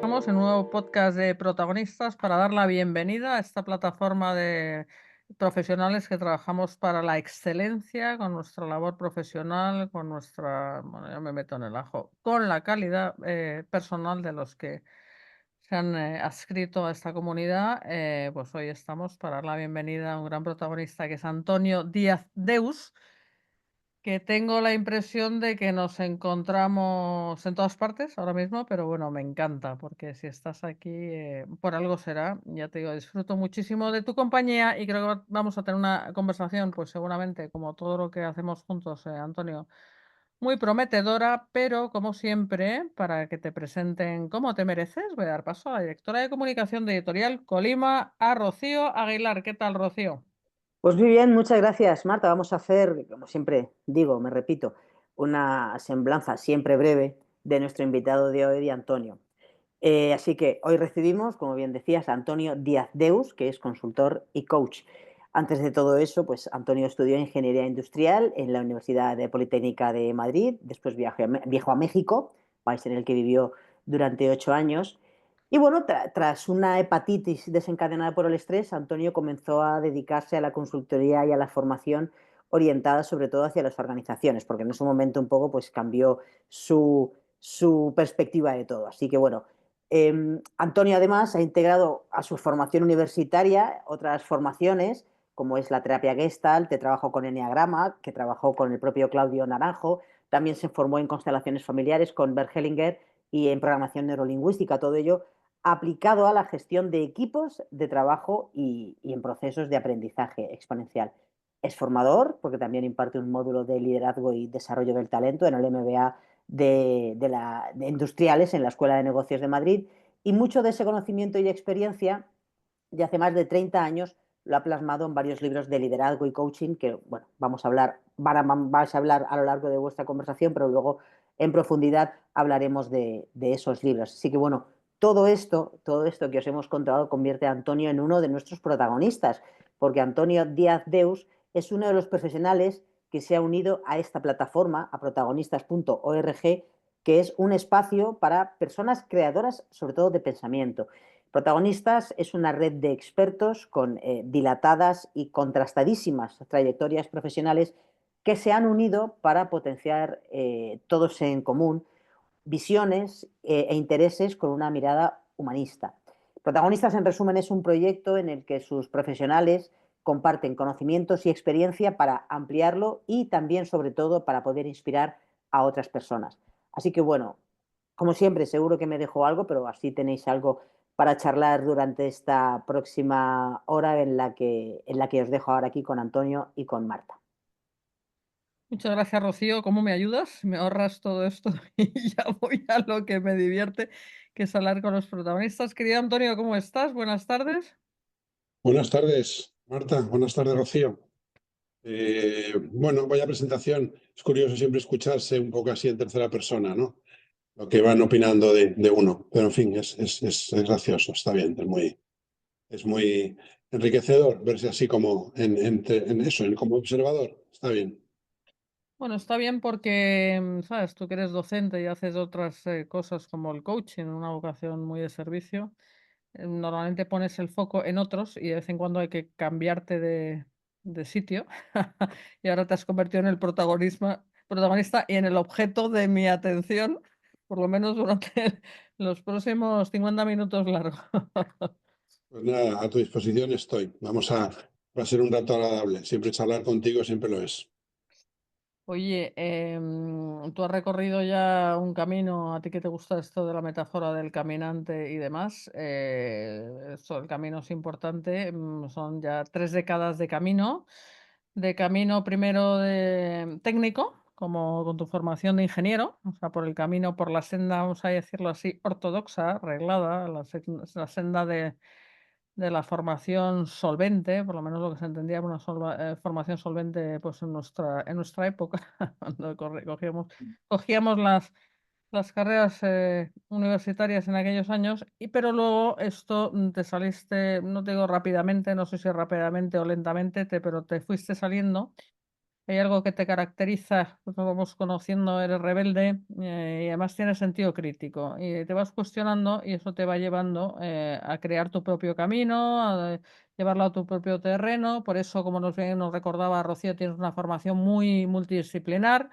Estamos en un nuevo podcast de protagonistas para dar la bienvenida a esta plataforma de profesionales que trabajamos para la excelencia con nuestra labor profesional, con nuestra, bueno, ya me meto en el ajo, con la calidad personal de los que se han adscrito a esta comunidad. Pues hoy estamos para dar la bienvenida a un gran protagonista que es Antonio Díaz Deus, que tengo la impresión de que nos encontramos en todas partes ahora mismo, pero bueno, me encanta, porque si estás aquí, por algo será. Ya te digo, disfruto muchísimo de tu compañía y creo que vamos a tener una conversación, pues seguramente, como todo lo que hacemos juntos, Antonio, muy prometedora, pero como siempre, para que te presenten como te mereces, voy a dar paso a la directora de comunicación de Editorial Colima, a Rocío Aguilar. ¿Qué tal, Rocío? Pues muy bien, muchas gracias, Marta. Vamos a hacer, como siempre digo, me repito, una semblanza siempre breve de nuestro invitado de hoy, de Antonio. Así que hoy recibimos, como bien decías, a Antonio Díaz Deus, que es consultor y coach. Antes de todo eso, pues Antonio estudió Ingeniería Industrial en la Universidad Politécnica de Madrid, después viajó a México, país en el que vivió durante 8 años. Y bueno, tras una hepatitis desencadenada por el estrés, Antonio comenzó a dedicarse a la consultoría y a la formación orientada sobre todo hacia las organizaciones, porque en ese momento un poco pues cambió su perspectiva de todo. Así que bueno, Antonio además ha integrado a su formación universitaria otras formaciones, como es la terapia Gestalt, que trabajó con Enneagrama, que trabajó con el propio Claudio Naranjo, también se formó en constelaciones familiares con Bert Hellinger y en programación neurolingüística, todo ello aplicado a la gestión de equipos de trabajo y en procesos de aprendizaje exponencial. Es formador, porque también imparte un módulo de liderazgo y desarrollo del talento en el MBA de Industriales en la Escuela de Negocios de Madrid, y mucho de ese conocimiento y experiencia de hace más de 30 años lo ha plasmado en varios libros de liderazgo y coaching que, bueno, vais a hablar a lo largo de vuestra conversación, pero luego en profundidad hablaremos de esos libros. Así que, bueno, todo esto que os hemos contado convierte a Antonio en uno de nuestros protagonistas, porque Antonio Díaz Deus es uno de los profesionales que se ha unido a esta plataforma, a protagonistas.org, que es un espacio para personas creadoras, sobre todo de pensamiento. Protagonistas es una red de expertos con dilatadas y contrastadísimas trayectorias profesionales que se han unido para potenciar todos en común visiones e intereses con una mirada humanista. Protagonistas, en resumen, es un proyecto en el que sus profesionales comparten conocimientos y experiencia para ampliarlo y también, sobre todo, para poder inspirar a otras personas. Así que, bueno, como siempre, seguro que me dejo algo, pero así tenéis algo para charlar durante esta próxima hora en la que os dejo ahora aquí con Antonio y con Marta. Muchas gracias, Rocío. ¿Cómo me ayudas? Me ahorras todo esto y ya voy a lo que me divierte, que es hablar con los protagonistas. Querido Antonio, ¿cómo estás? Buenas tardes. Buenas tardes, Marta. Buenas tardes, Rocío. Bueno, vaya presentación. Es curioso siempre escucharse un poco así en tercera persona, ¿no? Lo que van opinando de uno. Pero en fin, es gracioso, está bien, es muy enriquecedor verse así como en eso, como observador. Está bien. Bueno, está bien porque, sabes, tú que eres docente y haces otras cosas como el coaching, una vocación muy de servicio, normalmente pones el foco en otros y de vez en cuando hay que cambiarte de sitio. Y ahora te has convertido en el protagonista y en el objeto de mi atención, por lo menos durante los próximos 50 minutos largos. Pues nada, a tu disposición estoy. Va a ser un rato agradable. Siempre charlar contigo siempre lo es. Oye, tú has recorrido ya un camino, a ti que te gusta esto de la metáfora del caminante y demás, esto del camino es importante, son ya 3 décadas de camino primero de técnico, como con tu formación de ingeniero, o sea, por el camino, por la senda, vamos a decirlo así, ortodoxa, reglada, la senda de la formación solvente, por lo menos lo que se entendía por una formación solvente, pues en nuestra época, cuando cogíamos las carreras universitarias en aquellos años, pero luego esto te saliste, no te digo rápidamente, no sé si rápidamente o lentamente, pero te fuiste saliendo hay algo que te caracteriza, pues lo vamos conociendo, eres rebelde y además tienes sentido crítico y te vas cuestionando y eso te va llevando a crear tu propio camino, a llevarlo a tu propio terreno. Por eso, como nos recordaba Rocío, tienes una formación muy multidisciplinar,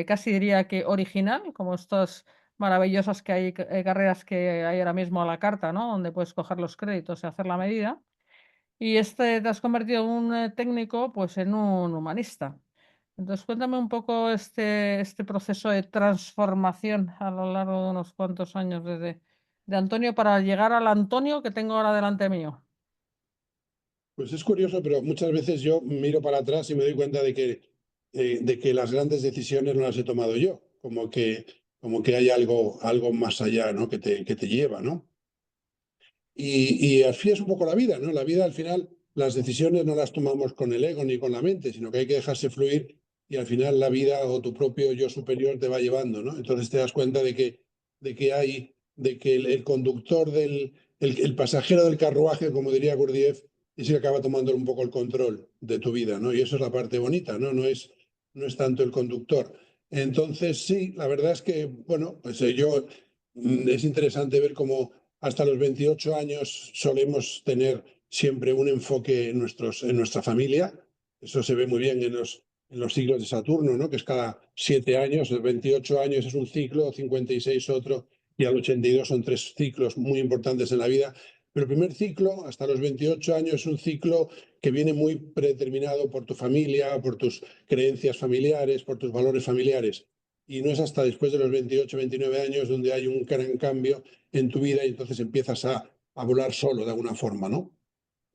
casi diría que original, como estas maravillosas que hay, carreras que hay ahora mismo a la carta, ¿no? Donde puedes coger los créditos y hacer la medida. Y te has convertido en un técnico, pues en un humanista. Entonces, cuéntame un poco este proceso de transformación a lo largo de unos cuantos años desde de Antonio para llegar al Antonio que tengo ahora delante mío. Pues es curioso, pero muchas veces yo miro para atrás y me doy cuenta de que las grandes decisiones no las he tomado yo, como que hay algo más allá, ¿no? Que te lleva, ¿no? Y así es un poco la vida, ¿no? La vida al final, las decisiones no las tomamos con el ego ni con la mente, sino que hay que dejarse fluir y al final la vida o tu propio yo superior te va llevando, ¿no? Entonces te das cuenta de que el conductor el pasajero del carruaje, como diría Gurdjieff, es el que acaba tomando un poco el control de tu vida, ¿no? Y eso es la parte bonita, ¿no? No es tanto el conductor. Entonces, sí, la verdad es que, bueno, pues es interesante ver cómo hasta los 28 años solemos tener siempre un enfoque en nuestra familia. Eso se ve muy bien en los ciclos de Saturno, ¿no? Que es cada 7 años, el 28 años es un ciclo, 56 otro, y al 82 son 3 ciclos muy importantes en la vida. Pero el primer ciclo, hasta los 28 años, es un ciclo que viene muy predeterminado por tu familia, por tus creencias familiares, por tus valores familiares. Y no es hasta después de los 28, 29 años donde hay un gran cambio en tu vida y entonces empiezas a volar solo de alguna forma, ¿no?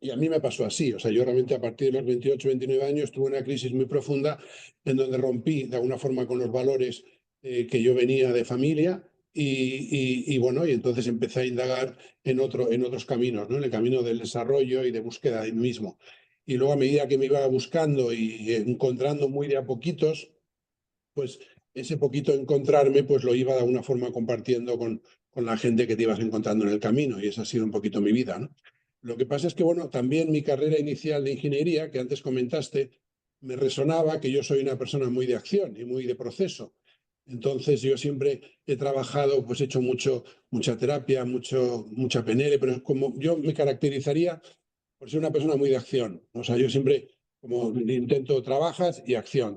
Y a mí me pasó así, o sea, yo realmente a partir de los 28, 29 años tuve una crisis muy profunda en donde rompí de alguna forma con los valores que yo venía de familia y bueno, y entonces empecé a indagar en otros caminos, ¿no? En el camino del desarrollo y de búsqueda de mí mismo. Y luego a medida que me iba buscando y encontrando muy de a poquitos, pues ese poquito encontrarme, pues lo iba de alguna forma compartiendo con la gente que te ibas encontrando en el camino, y esa ha sido un poquito mi vida, ¿no? Lo que pasa es que, bueno, también mi carrera inicial de ingeniería, que antes comentaste, me resonaba que yo soy una persona muy de acción y muy de proceso. Entonces yo siempre he trabajado, pues he hecho mucha terapia, mucha PNL, pero como yo me caracterizaría por ser una persona muy de acción. O sea, yo siempre como intento trabajas y acción.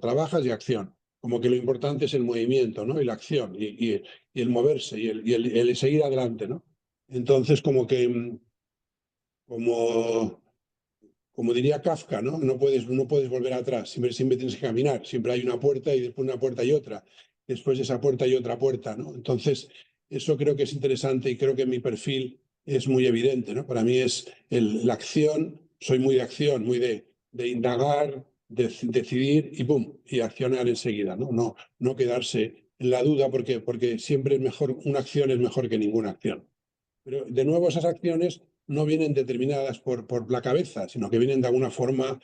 Como que lo importante es el movimiento, ¿no? Y la acción, y el moverse, el seguir adelante, ¿no? Entonces, como, como diría Kafka, ¿no? No puedes volver atrás, siempre tienes que caminar, siempre hay una puerta y después una puerta y otra, después de esa puerta y otra puerta, ¿no? Entonces, eso creo que es interesante y creo que mi perfil es muy evidente, ¿no? Para mí es la acción, soy muy de acción, de indagar, decidir y ¡pum! Y accionar enseguida, ¿no? No quedarse en la duda porque siempre es mejor, una acción es mejor que ninguna acción. Pero de nuevo esas acciones no vienen determinadas por la cabeza, sino que vienen de alguna forma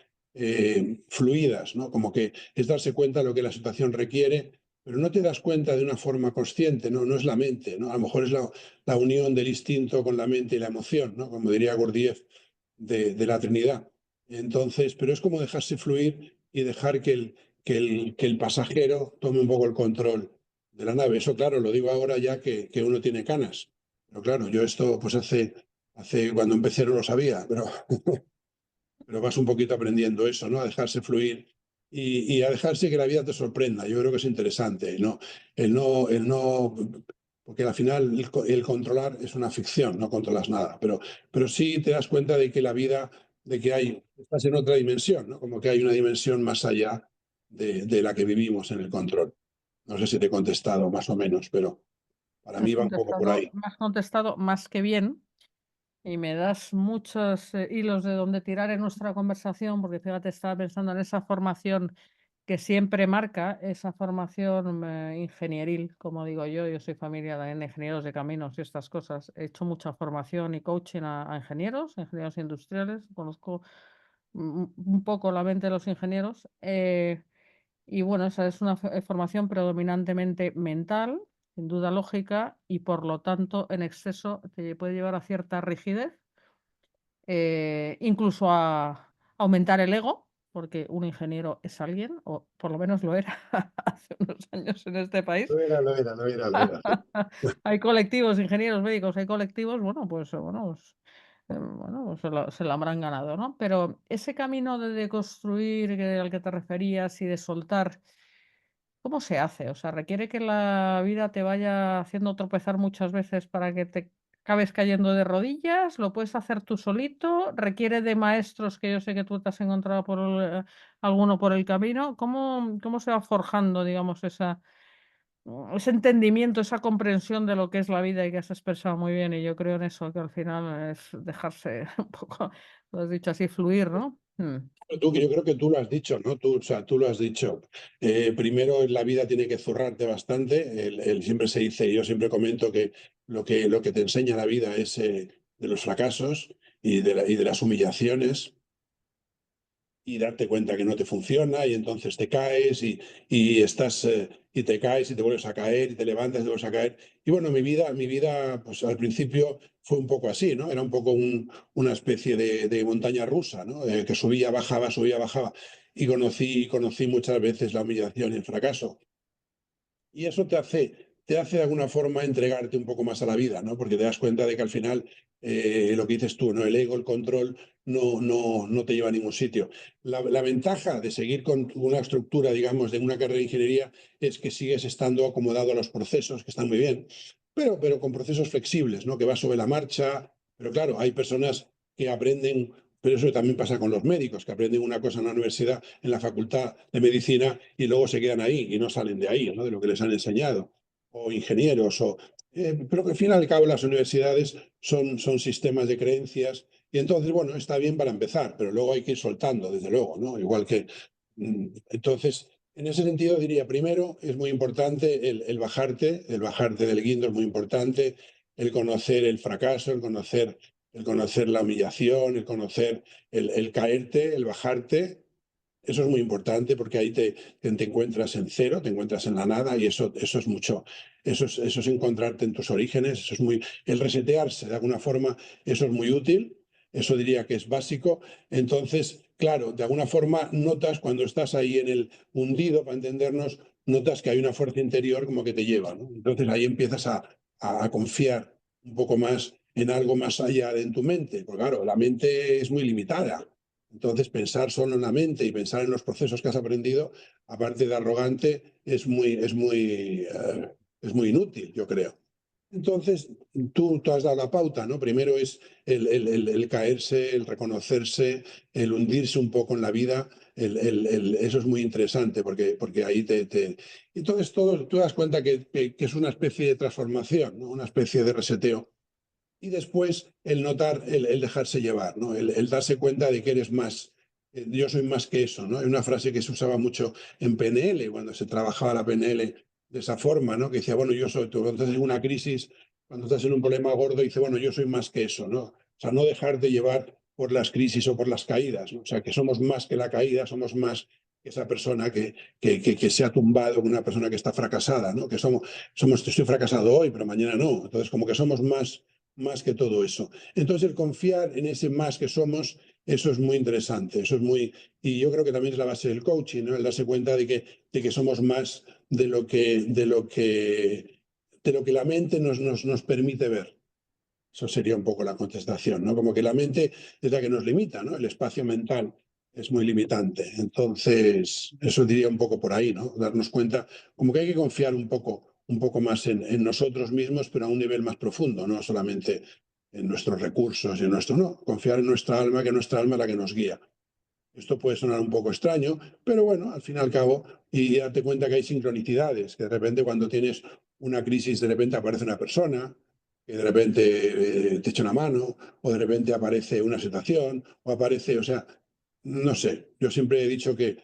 fluidas, ¿no? Como que es darse cuenta de lo que la situación requiere, pero no te das cuenta de una forma consciente, ¿no? No es la mente, ¿no? A lo mejor es la unión del instinto con la mente y la emoción, ¿no? Como diría Gurdjieff de la Trinidad. Entonces, pero es como dejarse fluir y dejar que el pasajero tome un poco el control de la nave. Eso, claro, lo digo ahora ya que uno tiene canas. Pero claro, yo esto pues hace cuando empecé no lo sabía, pero vas un poquito aprendiendo eso, ¿no? A dejarse fluir y a dejarse que la vida te sorprenda. Yo creo que es interesante, ¿no? El no, porque al final el controlar es una ficción, no controlas nada, pero sí te das cuenta de que la vida, de que estás en otra dimensión, ¿no? Como que hay una dimensión más allá de la que vivimos en el control. No sé si te he contestado más o menos, pero para mí va un poco por ahí. Me has contestado más que bien. Y me das muchos hilos de donde tirar en nuestra conversación, porque fíjate, estaba pensando en esa formación que siempre marca, esa formación ingenieril, como digo yo soy familia de ingenieros de caminos y estas cosas. He hecho mucha formación y coaching a ingenieros industriales, conozco un poco la mente de los ingenieros. Y bueno, esa es una formación predominantemente mental, sin duda lógica, y por lo tanto en exceso te puede llevar a cierta rigidez, incluso a aumentar el ego, porque un ingeniero es alguien, o por lo menos lo era hace unos años en este país. Lo era, lo era, lo era, lo era. Hay colectivos, ingenieros médicos, hay colectivos, bueno, pues se lo habrán ganado, ¿no? Pero ese camino de deconstruir al que te referías y de soltar, ¿cómo se hace? O sea, ¿requiere que la vida te vaya haciendo tropezar muchas veces para que te acabes cayendo de rodillas? ¿Lo puedes hacer tú solito? ¿Requiere de maestros que yo sé que tú te has encontrado alguno por el camino? ¿Cómo se va forjando, digamos, ese entendimiento, esa comprensión de lo que es la vida y que has expresado muy bien? Y yo creo en eso, que al final es dejarse un poco, lo has dicho así, fluir, ¿no? Yo creo que tú lo has dicho, ¿no? O sea, tú lo has dicho. Primero en la vida tiene que zurrarte bastante. Siempre se dice, yo siempre comento que lo que te enseña la vida es de los fracasos y de las humillaciones, y darte cuenta que no te funciona, y entonces te caes y te caes y te vuelves a caer y te levantas y te vuelves a caer. Y bueno, mi vida pues al principio fue un poco así, ¿no? Era un poco una especie de montaña rusa, ¿no? Que subía, bajaba, y conocí muchas veces la humillación y el fracaso. Y eso te hace de alguna forma entregarte un poco más a la vida, ¿no? Porque te das cuenta de que al final, lo que dices tú, ¿no? El ego, el control, no te lleva a ningún sitio. La ventaja de seguir con una estructura, digamos, de una carrera de ingeniería es que sigues estando acomodado a los procesos, que están muy bien, pero con procesos flexibles, ¿no? Que vas sobre la marcha. Pero claro, hay personas que aprenden. Pero eso también pasa con los médicos, que aprenden una cosa en la universidad, en la facultad de medicina, y luego se quedan ahí y no salen de ahí, ¿no? De lo que les han enseñado. O ingenieros, pero que al fin y al cabo las universidades son sistemas de creencias. Y entonces, bueno, está bien para empezar, pero luego hay que ir soltando, desde luego, ¿no? Igual que. Entonces, en ese sentido diría, primero, es muy importante el bajarte del guindo es muy importante, el conocer el fracaso, el conocer la humillación, el conocer el caerte, el bajarte. Eso es muy importante porque ahí te encuentras en cero, te encuentras en la nada, y eso es mucho. Eso es encontrarte en tus orígenes, el resetearse de alguna forma, eso es muy útil, eso diría que es básico. Entonces, claro, de alguna forma notas cuando estás ahí en el hundido, para entendernos, notas que hay una fuerza interior como que te lleva, ¿no? Entonces ahí empiezas a confiar un poco más en algo más allá de en tu mente, porque claro, la mente es muy limitada. Entonces, pensar solo en la mente y pensar en los procesos que has aprendido, aparte de arrogante, es muy inútil, yo creo. Entonces, tú has dado la pauta, ¿no? Primero es el caerse, el reconocerse, el hundirse un poco en la vida. Eso es muy interesante porque ahí Entonces, tú das cuenta que es una especie de transformación, ¿no? Una especie de reseteo. Y después el notar, el dejarse llevar, ¿no? El darse cuenta de que eres más. Yo soy más que eso, ¿no? Hay una frase que se usaba mucho en PNL, cuando se trabajaba la PNL de esa forma, ¿no? Que decía, bueno, tú cuando estás en una crisis, cuando estás en un problema gordo, dice, bueno, yo soy más que eso, ¿no? O sea, no dejarte llevar por las crisis o por las caídas, ¿no? O sea, que somos más que la caída, somos más que esa persona que se ha tumbado, una persona que está fracasada, ¿no? Que estoy fracasado hoy, pero mañana no. Entonces, como que somos más que todo eso. Entonces, el confiar en ese más que somos, eso es muy interesante, y yo creo que también es la base del coaching, ¿no? El darse cuenta de que somos más de lo que la mente nos permite ver. Eso sería un poco la contestación, ¿no? Como que la mente es la que nos limita, ¿no? El espacio mental es muy limitante. Entonces, eso diría un poco por ahí, ¿no? Darnos cuenta, como que hay que confiar un poco más en nosotros mismos, pero a un nivel más profundo, no solamente en nuestros recursos y no, confiar en nuestra alma, que nuestra alma es la que nos guía. Esto puede sonar un poco extraño, pero bueno, al fin y al cabo, y darte cuenta que hay sincronicidades, que de repente cuando tienes una crisis, de repente aparece una persona, que de repente te echa una mano, o de repente aparece una situación, o sea, no sé, yo siempre he dicho que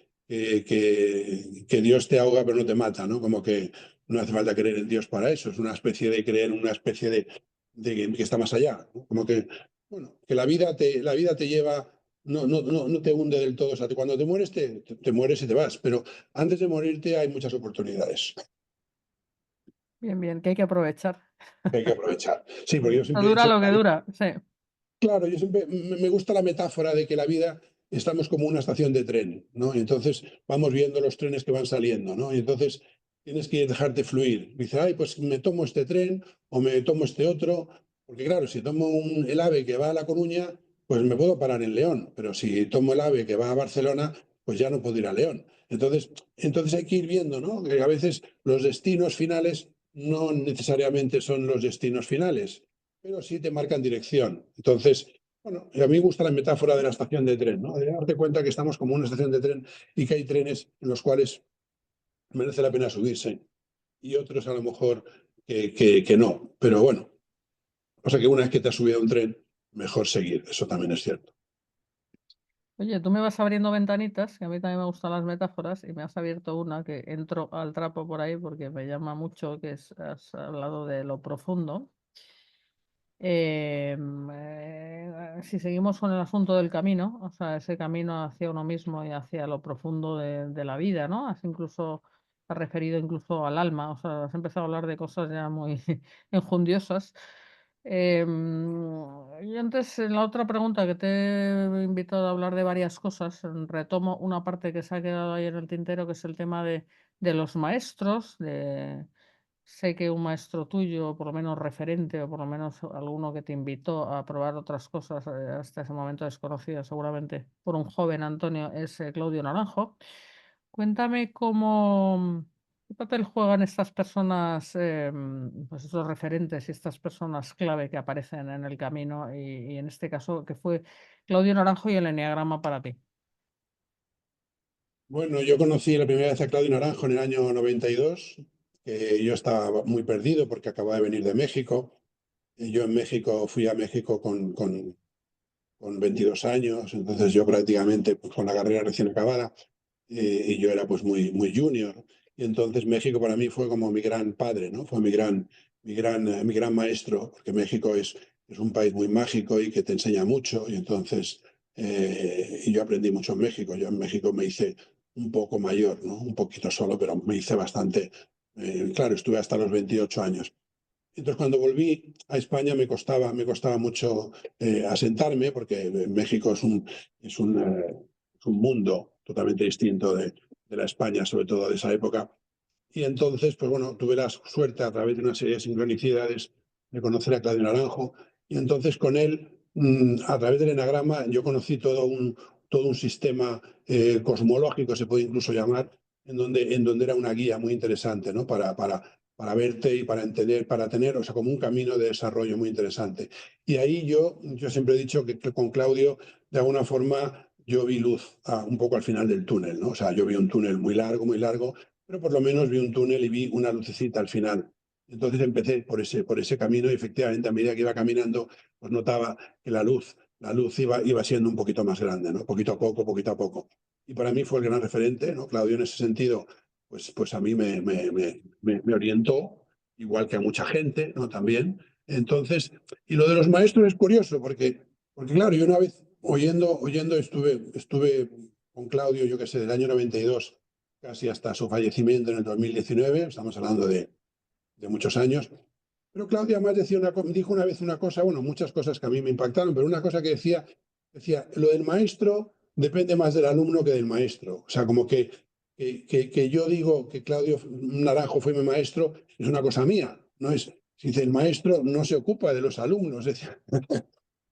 Dios te ahoga pero no te mata, ¿no? Como que no hace falta creer en Dios para eso, es una especie de creer en una especie de que está más allá, ¿no? Como que, bueno, que la vida te lleva, no te hunde del todo. O sea, cuando te mueres, te mueres y te vas, pero antes de morirte hay muchas oportunidades Bien, bien, que hay que aprovechar. que hay que aprovechar. Sí, porque yo Esto siempre he dura dicho lo que que dura, sí. claro, yo siempre me gusta la metáfora de que la vida estamos como una estación de tren, ¿no? Y entonces vamos viendo los trenes que van saliendo, ¿no? Y entonces tienes que dejarte fluir. Dice, ay, pues me tomo este tren o me tomo este otro, porque claro, si tomo el AVE que va a La Coruña, pues me puedo parar en León, pero si tomo el AVE que va a Barcelona, pues ya no puedo ir a León. Entonces hay que ir viendo, ¿no? Que a veces los destinos finales no necesariamente son los destinos finales, pero sí te marcan dirección. Entonces, bueno, a mí me gusta la metáfora de la estación de tren, ¿no? De darte cuenta que estamos como una estación de tren y que hay trenes en los cuales merece la pena subirse y otros a lo mejor que no. Pero bueno, pasa que una vez que te has subido a un tren, mejor seguir, eso también es cierto. Oye, tú me vas abriendo ventanitas, que a mí también me gustan las metáforas, y me has abierto una que entro al trapo por ahí porque me llama mucho, has hablado de lo profundo. Si seguimos con el asunto del camino, o sea, ese camino hacia uno mismo y hacia lo profundo de la vida, ¿no? Has referido incluso al alma, o sea, has empezado a hablar de cosas ya muy enjundiosas. Y antes, en la otra pregunta que te he invitado a hablar de varias cosas, retomo una parte que se ha quedado ahí en el tintero, que es el tema de los maestros, sé que un maestro tuyo, o por lo menos referente, o por lo menos alguno que te invitó a probar otras cosas hasta ese momento desconocidas, seguramente por un joven Antonio, es Claudio Naranjo. Cuéntame qué papel juegan estas personas, pues estos referentes y estas personas clave que aparecen en el camino, y en este caso, que fue Claudio Naranjo y el eneagrama para ti. Bueno, yo conocí la primera vez a Claudio Naranjo en el año 92, que yo estaba muy perdido porque acababa de venir de México. Y yo en México fui a México con 22 años, entonces yo prácticamente pues, con la carrera recién acabada y yo era pues muy junior. Y entonces México para mí fue como mi gran padre, ¿no? Fue mi gran maestro, porque México es un país muy mágico y que te enseña mucho. Y entonces y yo aprendí mucho en México. Yo en México me hice un poco mayor, ¿no? Un poquito solo, pero me hice bastante. Claro, estuve hasta los 28 años. Entonces, cuando volví a España me costaba mucho asentarme, porque México es un mundo totalmente distinto de la España, sobre todo de esa época. Y entonces, pues bueno, tuve la suerte a través de una serie de sincronicidades de conocer a Claudio Naranjo. Y entonces con él, a través del enagrama, yo conocí todo un sistema cosmológico, se puede incluso llamar, en donde era una guía muy interesante, ¿no? Para verte y para entender, para tener, o sea, como un camino de desarrollo muy interesante. Y ahí yo siempre he dicho que con Claudio, de alguna forma, yo vi luz un poco al final del túnel, ¿no? O sea, yo vi un túnel muy largo, pero por lo menos vi un túnel y vi una lucecita al final. Entonces empecé por ese camino y efectivamente a medida que iba caminando, pues notaba que la luz iba siendo un poquito más grande, ¿no? Poquito a poco, poquito a poco. Y para mí fue el gran referente, ¿no? Claudio en ese sentido, pues a mí me orientó, igual que a mucha gente, ¿no? También. Entonces, y lo de los maestros es curioso, porque claro, yo una vez oyendo estuve con Claudio, yo qué sé, del año 92 casi hasta su fallecimiento en el 2019, estamos hablando de muchos años. Pero Claudia además dijo una vez una cosa, bueno, muchas cosas que a mí me impactaron, pero una cosa que decía, lo del maestro depende más del alumno que del maestro. O sea, como que yo digo que Claudio Naranjo fue mi maestro, es una cosa mía, no es, si dice, el maestro no se ocupa de los alumnos, decía,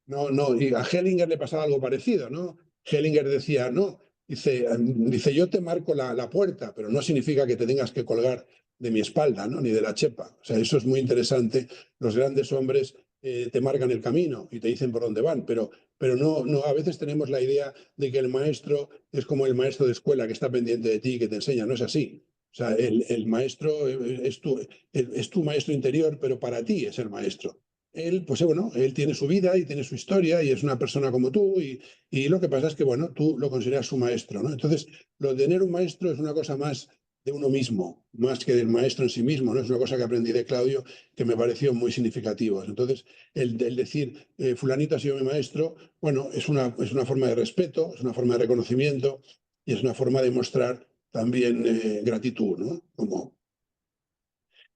no, y a Hellinger le pasaba algo parecido, ¿no? Hellinger decía, no, dice yo te marco la puerta, pero no significa que te tengas que colgar de mi espalda, ¿no? Ni de la chepa. O sea, eso es muy interesante. Los grandes hombres te marcan el camino y te dicen por dónde van, pero no, a veces tenemos la idea de que el maestro es como el maestro de escuela que está pendiente de ti y que te enseña. No es así. O sea, el maestro es tu maestro interior, pero para ti es el maestro. Él, pues bueno, él tiene su vida y tiene su historia y es una persona como tú y lo que pasa es que, bueno, tú lo consideras su maestro, ¿no? Entonces, lo de tener un maestro es una cosa más de uno mismo, más que del maestro en sí mismo, ¿no? Es una cosa que aprendí de Claudio que me pareció muy significativo. Entonces, el decir, fulanito ha sido mi maestro, bueno, es una forma de respeto, es una forma de reconocimiento y es una forma de mostrar también gratitud, ¿no?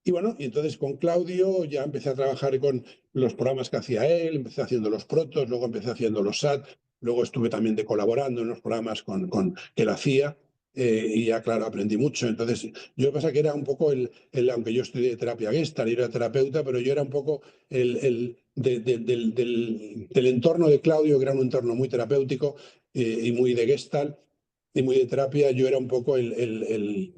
Y bueno, y entonces con Claudio ya empecé a trabajar con los programas que hacía él, empecé haciendo los protos, luego empecé haciendo los SAT, Luego estuve también colaborando en unos programas que él hacía. Y ya, claro, aprendí mucho. Entonces, yo pasa que era un poco aunque yo estudié terapia Gestalt y era terapeuta, pero yo era un poco del entorno de Claudio, que era un entorno muy terapéutico y muy de Gestalt y muy de terapia. Yo era un poco el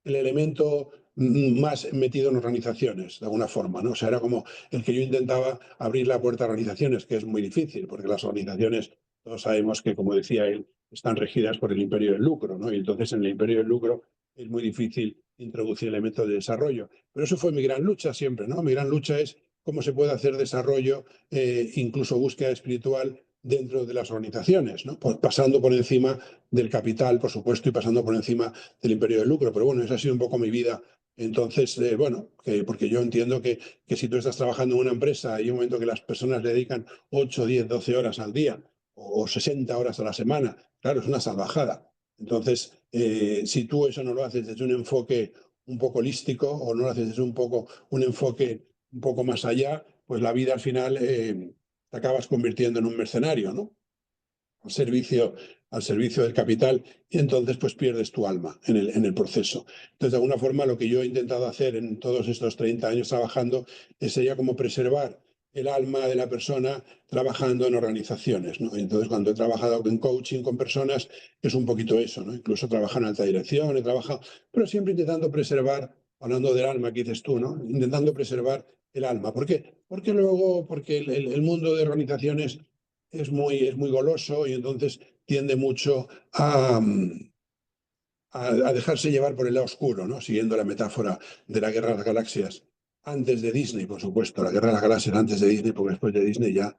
elemento más metido en organizaciones, de alguna forma, ¿no? O sea, era como el que yo intentaba abrir la puerta a organizaciones, que es muy difícil, porque las organizaciones, todos sabemos que, como decía él, están regidas por el imperio del lucro, ¿no? Y entonces en el imperio del lucro es muy difícil introducir elementos de desarrollo. Pero eso fue mi gran lucha siempre, ¿no? Mi gran lucha es cómo se puede hacer desarrollo, incluso búsqueda espiritual dentro de las organizaciones, ¿no? Pasando por encima del capital, por supuesto, y pasando por encima del imperio del lucro. Pero bueno, esa ha sido un poco mi vida. Entonces, bueno, porque yo entiendo que si tú estás trabajando en una empresa y hay un momento que las personas le dedican 8, 10, 12 horas al día o 60 horas a la semana, claro, es una salvajada. Entonces, si tú eso no lo haces desde un enfoque un poco holístico o no lo haces desde un enfoque un poco más allá, pues la vida al final te acabas convirtiendo en un mercenario, ¿no? al servicio, al servicio del capital y entonces pues pierdes tu alma en el proceso. Entonces, de alguna forma, lo que yo he intentado hacer en todos estos 30 años trabajando sería como preservar el alma de la persona trabajando en organizaciones, ¿no? Entonces, cuando he trabajado en coaching con personas, es un poquito eso, ¿no? Incluso trabajo en alta dirección, he trabajado, pero siempre intentando preservar, hablando del alma que dices tú, ¿no? Intentando preservar el alma. ¿Por qué? Porque el mundo de organizaciones es muy goloso y entonces tiende mucho a dejarse llevar por el lado oscuro, ¿no? Siguiendo la metáfora de la Guerra de las Galaxias. Antes de Disney, por supuesto, la Guerra de las Galaxias antes de Disney, porque después de Disney ya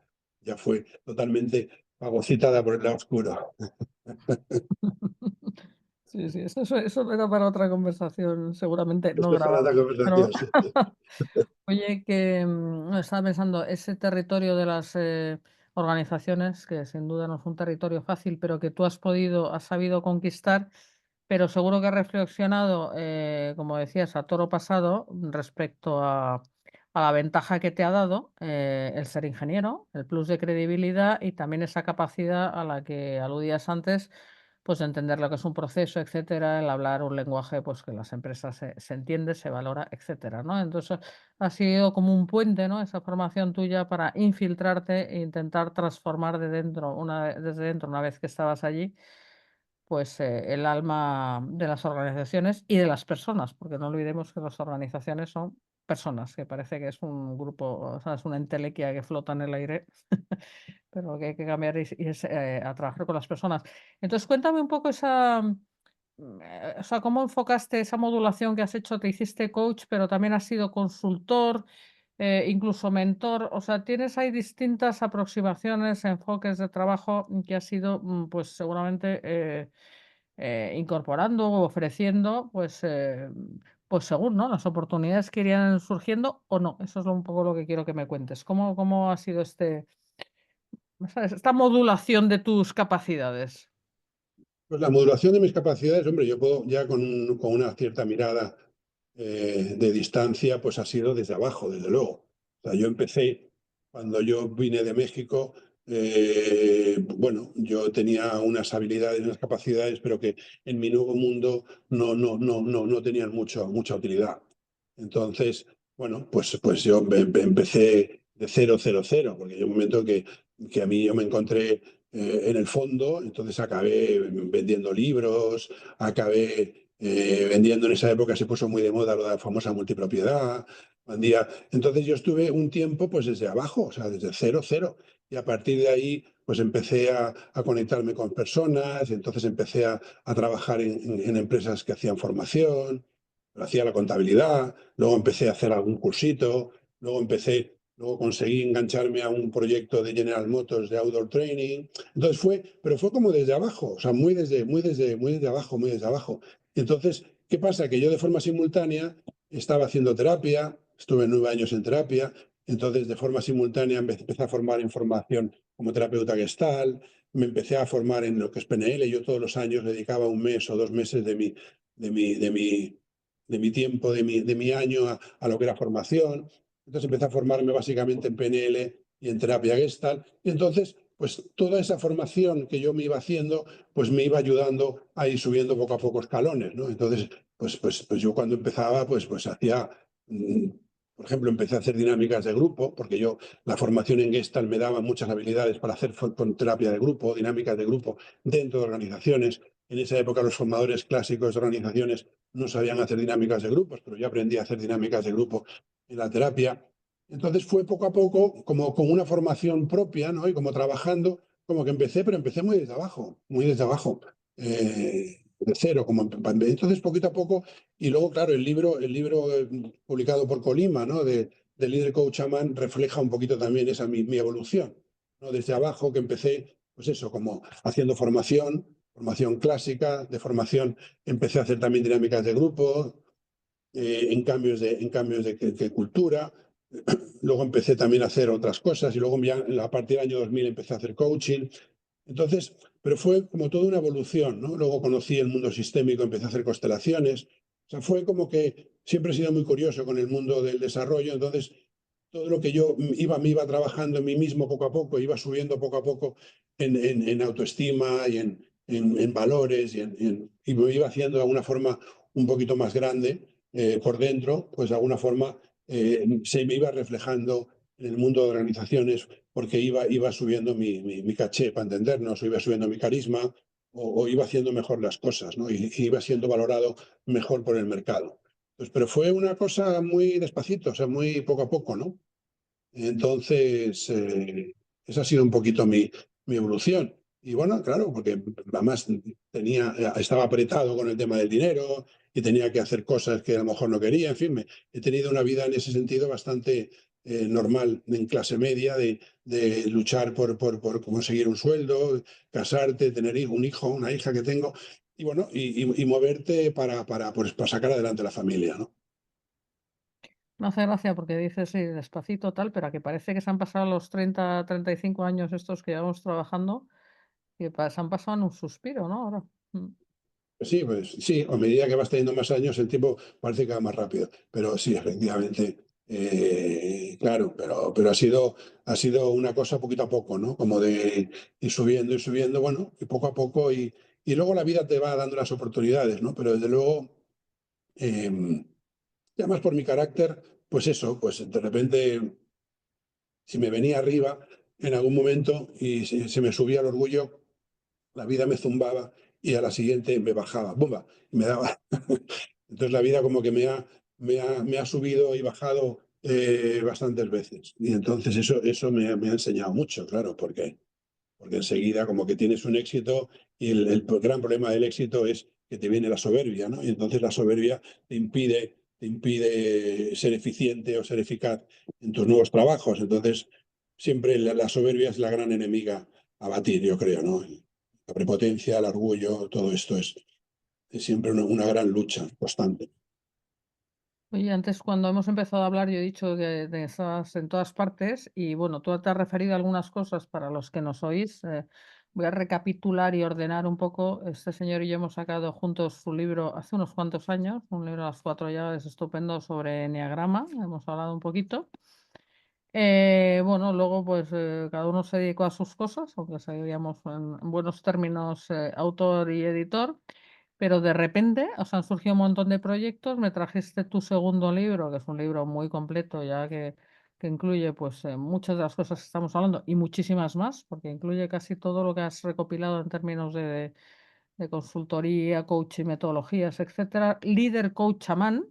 fue totalmente fagocitada por el lado oscuro. Sí, sí, eso era para otra conversación, seguramente no Esto es para grabada. otra Pero, conversación. Sí. oye, que estaba pensando, ese territorio de las organizaciones, que sin duda no es un territorio fácil, pero que tú has sabido conquistar, pero seguro que has reflexionado, como decías, a toro pasado respecto a la ventaja que te ha dado el ser ingeniero, el plus de credibilidad y también esa capacidad a la que aludías antes, pues de entender lo que es un proceso, etcétera, el hablar un lenguaje pues que las empresas se entiende, se valora, etcétera, ¿no? Entonces ha sido como un puente, ¿no? Esa formación tuya para infiltrarte e intentar transformar desde dentro, una vez que estabas allí, pues el alma de las organizaciones y de las personas, porque no olvidemos que las organizaciones son personas, que parece que es un grupo, o sea, es una entelequia que flota en el aire, pero lo que hay que cambiar es, a trabajar con las personas. Entonces, cuéntame un poco o sea, cómo enfocaste esa modulación que has hecho, te hiciste coach, pero también has sido consultor, incluso mentor, o sea, tienes ahí distintas aproximaciones, enfoques de trabajo que has ido, pues seguramente incorporando o ofreciendo, pues según, ¿no? Las oportunidades que irían surgiendo o no. Eso es un poco lo que quiero que me cuentes. ¿Cómo ha sido ¿sabes? Esta modulación de tus capacidades? Pues la modulación de mis capacidades, hombre, yo puedo ya con una cierta mirada de distancia, pues ha sido desde abajo, desde luego. O sea, yo empecé cuando yo vine de México, bueno, yo tenía unas habilidades, unas capacidades, pero que en mi nuevo mundo no tenían mucha utilidad. Entonces, bueno, pues yo empecé de cero, porque hay un momento que a mí yo me encontré en el fondo, entonces acabé vendiendo libros, acabé vendiendo, en esa época se puso muy de moda lo de la famosa multipropiedad, entonces yo estuve un tiempo pues desde abajo, o sea, desde cero, y a partir de ahí pues empecé a conectarme con personas, entonces empecé a trabajar en empresas que hacían formación, hacía la contabilidad, luego empecé a hacer algún cursito, luego conseguí engancharme a un proyecto de General Motors de outdoor training. Entonces pero fue como desde abajo, o sea, muy desde abajo, muy desde abajo. Entonces, ¿qué pasa? Que yo de forma simultánea estaba haciendo terapia, estuve 9 años en terapia, entonces de forma simultánea empecé a formar en formación como terapeuta Gestalt, me empecé a formar en lo que es PNL, yo todos los años dedicaba 1 mes o 2 meses de mi, de mi, de mi tiempo, de mi año a lo que era formación. Entonces empecé a formarme básicamente en PNL y en terapia Gestalt. Y entonces, pues toda esa formación que yo me iba haciendo, pues me iba ayudando a ir subiendo poco a poco escalones, ¿no? Entonces, pues yo cuando empezaba, pues hacía, por ejemplo, empecé a hacer dinámicas de grupo, porque yo la formación en Gestalt me daba muchas habilidades para hacer terapia de grupo, dinámicas de grupo dentro de organizaciones. En esa época los formadores clásicos de organizaciones no sabían hacer dinámicas de grupos, pero yo aprendí a hacer dinámicas de grupo en la terapia. Entonces fue poco a poco, como con una formación propia, ¿no? Y como trabajando, como que empecé, pero empecé muy desde abajo, de cero. Entonces, poquito a poco, y luego, claro, el libro publicado por Colima, ¿no? De Líder Coach Shaman, refleja un poquito también esa mi evolución, ¿no? Desde abajo, que empecé, pues eso, como haciendo formación clásica, de formación, empecé a hacer también dinámicas de grupo, en cambios de cultura. Luego empecé también a hacer otras cosas y luego ya a partir del año 2000 empecé a hacer coaching. Entonces, pero fue como toda una evolución, ¿no? Luego conocí el mundo sistémico, empecé a hacer constelaciones. O sea, fue como que siempre he sido muy curioso con el mundo del desarrollo. Entonces, todo lo que yo me iba trabajando en mí mismo poco a poco, iba subiendo poco a poco en autoestima y en valores y me iba haciendo de alguna forma un poquito más grande por dentro, pues de alguna forma se me iba reflejando en el mundo de organizaciones porque iba subiendo mi caché, para entendernos, o iba subiendo mi carisma, o iba haciendo mejor las cosas, ¿no? Y iba siendo valorado mejor por el mercado. Pues, pero fue una cosa muy despacito, o sea, muy poco a poco, ¿no? Entonces, esa ha sido un poquito mi evolución. Y bueno, claro, porque además estaba apretado con el tema del dinero y tenía que hacer cosas que a lo mejor no quería. En fin, he tenido una vida en ese sentido bastante normal, en clase media, de luchar por conseguir un sueldo, casarte, tener un hijo, una hija que tengo, y bueno, y moverte para sacar adelante la familia, ¿no? Me hace gracia porque dices, sí, despacito tal, pero a que parece que se han pasado los 30, 35 años estos que llevamos trabajando, que se han pasado en un suspiro, ¿no? Ahora. Pues sí, a medida que vas teniendo más años, el tiempo parece que va más rápido. Pero sí, efectivamente, claro, pero ha sido una cosa poquito a poco, ¿no? Como de ir subiendo, bueno, y poco a poco, y luego la vida te va dando las oportunidades, ¿no? Pero desde luego, ya más por mi carácter, pues eso, pues de repente, si me venía arriba en algún momento y se me subía el orgullo, la vida me zumbaba y a la siguiente me bajaba, ¡bumba! Y me daba. Entonces la vida como que me ha subido y bajado bastantes veces. Y entonces eso me ha enseñado mucho, claro, porque enseguida como que tienes un éxito y el gran problema del éxito es que te viene la soberbia, ¿no? Y entonces la soberbia te impide ser eficiente o ser eficaz en tus nuevos trabajos. Entonces siempre la soberbia es la gran enemiga a batir, yo creo, ¿no? La prepotencia, el orgullo, todo esto es siempre una gran lucha constante. Oye, antes cuando hemos empezado a hablar, yo he dicho que estás en todas partes y bueno, tú te has referido a algunas cosas para los que nos oís. Voy a recapitular y ordenar un poco. Este señor y yo hemos sacado juntos su libro hace unos cuantos años, un libro a las 4 llaves estupendo sobre enneagrama. Hemos hablado un poquito. Bueno, luego pues cada uno se dedicó a sus cosas, aunque seguíamos en buenos términos autor y editor, pero de repente, o sea, han surgido un montón de proyectos, me trajiste tu segundo libro, que es un libro muy completo, ya que incluye pues muchas de las cosas que estamos hablando y muchísimas más, porque incluye casi todo lo que has recopilado en términos de consultoría, coaching, metodologías, etcétera. Líder Coach Shaman.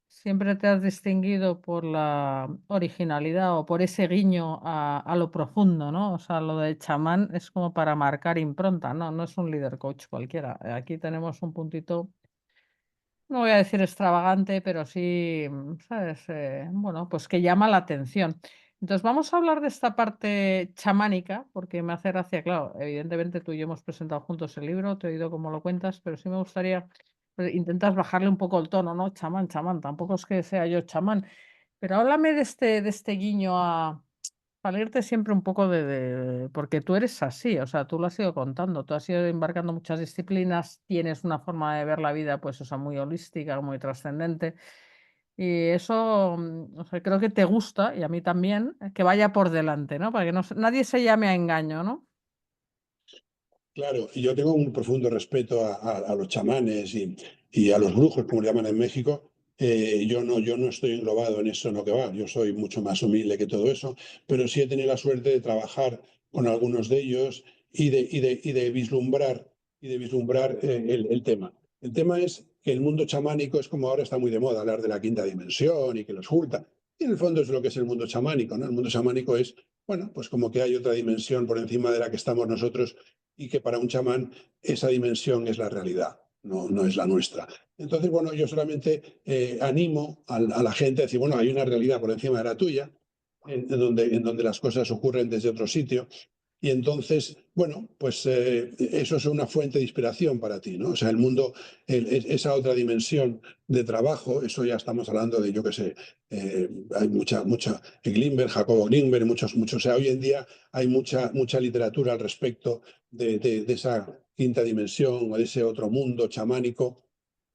Siempre te has distinguido por la originalidad o por ese guiño a lo profundo, ¿no? O sea, lo de chamán es como para marcar impronta, ¿no? No es un líder coach cualquiera. Aquí tenemos un puntito, no voy a decir extravagante, pero sí, ¿sabes? Bueno, pues que llama la atención. Entonces, vamos a hablar de esta parte chamánica, porque me hace gracia, claro, evidentemente tú y yo hemos presentado juntos el libro, te he oído cómo lo cuentas, pero sí me gustaría, intentas bajarle un poco el tono, ¿no? Chamán, chamán, tampoco es que sea yo chamán, pero háblame de este guiño a salirte siempre un poco porque tú eres así, o sea, tú lo has ido contando, tú has ido embarcando muchas disciplinas, tienes una forma de ver la vida, pues, o sea, muy holística, muy trascendente. Y eso, o sea, creo que te gusta, y a mí también, que vaya por delante, ¿no? Para que nadie se llame a engaño, ¿no? Claro, y yo tengo un profundo respeto a los chamanes y a los brujos, como le llaman en México. Yo no estoy englobado en eso, no que va. Yo soy mucho más humilde que todo eso, pero sí he tenido la suerte de trabajar con algunos de ellos y de vislumbrar el tema. El tema es que el mundo chamánico es como ahora está muy de moda hablar de la quinta dimensión y que los junta. Y en el fondo es lo que es el mundo chamánico, ¿no? El mundo chamánico es, bueno, pues como que hay otra dimensión por encima de la que estamos nosotros y que para un chamán esa dimensión es la realidad, no es la nuestra. Entonces, bueno, yo solamente animo a la gente a decir, bueno, hay una realidad por encima de la tuya, en donde las cosas ocurren desde otro sitio. Y entonces, bueno, pues eso es una fuente de inspiración para ti, ¿no? O sea, el mundo, esa otra dimensión de trabajo, eso ya estamos hablando de, yo qué sé, hay mucha, Glimber, Jacobo Glimber, muchos, o sea, hoy en día hay mucha literatura al respecto de esa quinta dimensión o de ese otro mundo chamánico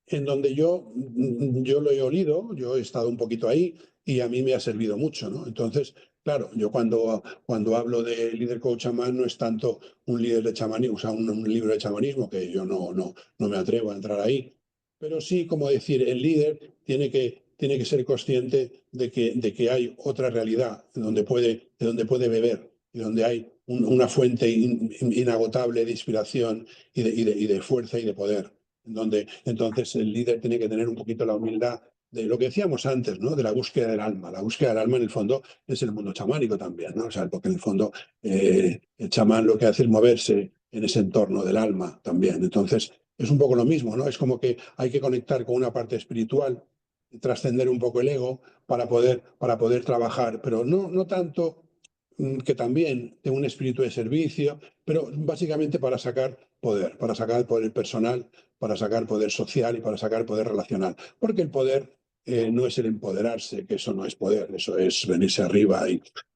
en donde yo lo he olido, yo he estado un poquito ahí y a mí me ha servido mucho, ¿no? Entonces, claro, yo cuando hablo de líder coach chamán no es tanto un líder de chamanismo, o sea, un libro de chamanismo, que yo no me atrevo a entrar ahí, pero sí, como decir, el líder tiene que ser consciente de que hay otra realidad de donde puede beber y donde hay una fuente inagotable de inspiración y de fuerza y de poder donde entonces el líder tiene que tener un poquito la humildad de lo que decíamos antes, ¿no? De la búsqueda del alma. La búsqueda del alma, en el fondo, es el mundo chamánico también, ¿no? O sea, porque en el fondo el chamán lo que hace es moverse en ese entorno del alma también. Entonces, es un poco lo mismo, ¿no? Es como que hay que conectar con una parte espiritual, trascender un poco el ego para poder trabajar, pero no tanto que también de un espíritu de servicio, pero básicamente para sacar poder personal, para sacar poder social y para sacar poder relacional. Porque el poder no es el empoderarse, que eso no es poder, eso es venirse arriba.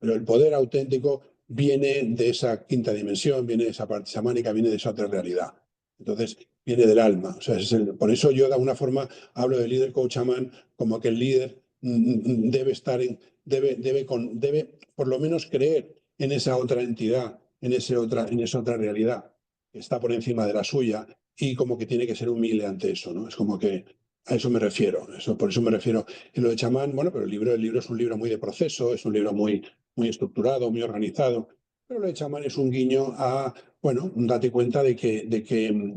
Pero el poder auténtico viene de esa quinta dimensión, viene de esa parte chamánica, viene de esa otra realidad. Entonces, viene del alma. O sea, por eso yo de alguna forma hablo del líder coach chamán como que el líder debe estar debe por lo menos creer en esa otra entidad, en esa otra realidad que está por encima de la suya y como que tiene que ser humilde ante eso, ¿no? Es como que a eso me refiero, por eso me refiero. En lo de chamán, bueno, pero el libro es un libro muy de proceso, es un libro muy estructurado, muy organizado, pero lo de chamán es un guiño a, bueno, date cuenta de que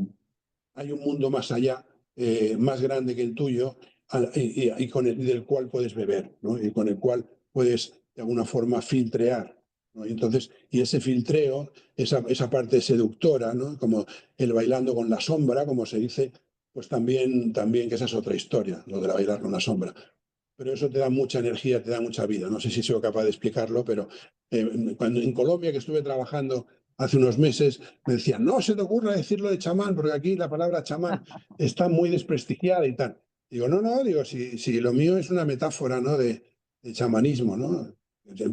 hay un mundo más allá, más grande que el tuyo, y del cual puedes beber, ¿no? Y con el cual puedes, de alguna forma, filtrear, ¿no? Y ese filtreo, esa parte seductora, ¿no? Como el bailando con la sombra, como se dice, pues también que esa es otra historia, lo de la bailar con la sombra. Pero eso te da mucha energía, te da mucha vida. No sé si soy capaz de explicarlo, pero cuando en Colombia, que estuve trabajando hace unos meses, me decían, no se te ocurra decirlo de chamán, porque aquí la palabra chamán está muy desprestigiada y tal. Digo, no, digo, si lo mío es una metáfora, ¿no? de chamanismo, ¿no?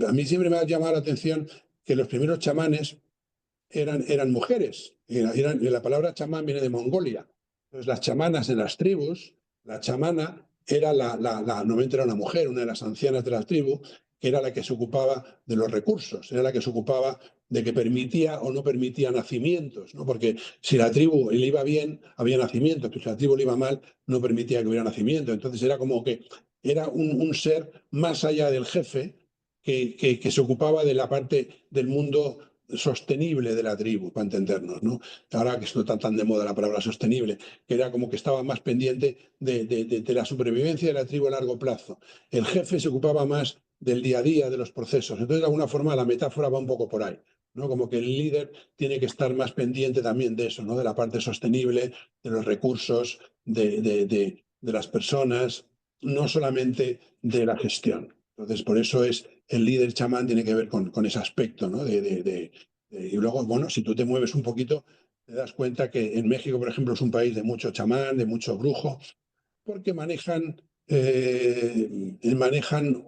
A mí siempre me ha llamado la atención que los primeros chamanes eran mujeres. La palabra chamán viene de Mongolia. Entonces, las chamanas en las tribus, la chamana era normalmente era una mujer, una de las ancianas de la tribu, que era la que se ocupaba de los recursos, era la que se ocupaba de que permitía o no permitía nacimientos, ¿no? Porque si la tribu le iba bien, había nacimiento, pero si la tribu le iba mal, no permitía que hubiera nacimiento. Entonces era como que era un ser más allá del jefe que se ocupaba de la parte del mundo sostenible de la tribu, para entendernos, ¿no? Ahora que está tan de moda la palabra sostenible, que era como que estaba más pendiente de la supervivencia de la tribu a largo plazo. El jefe se ocupaba más del día a día, de los procesos. Entonces, de alguna forma, la metáfora va un poco por ahí, ¿no? Como que el líder tiene que estar más pendiente también de eso, ¿no? De la parte sostenible, de los recursos, de las personas, no solamente de la gestión. Entonces, por eso el líder chamán tiene que ver con ese aspecto, ¿no? Y luego, bueno, si tú te mueves un poquito, te das cuenta que en México, por ejemplo, es un país de mucho chamán, de mucho brujo, porque manejan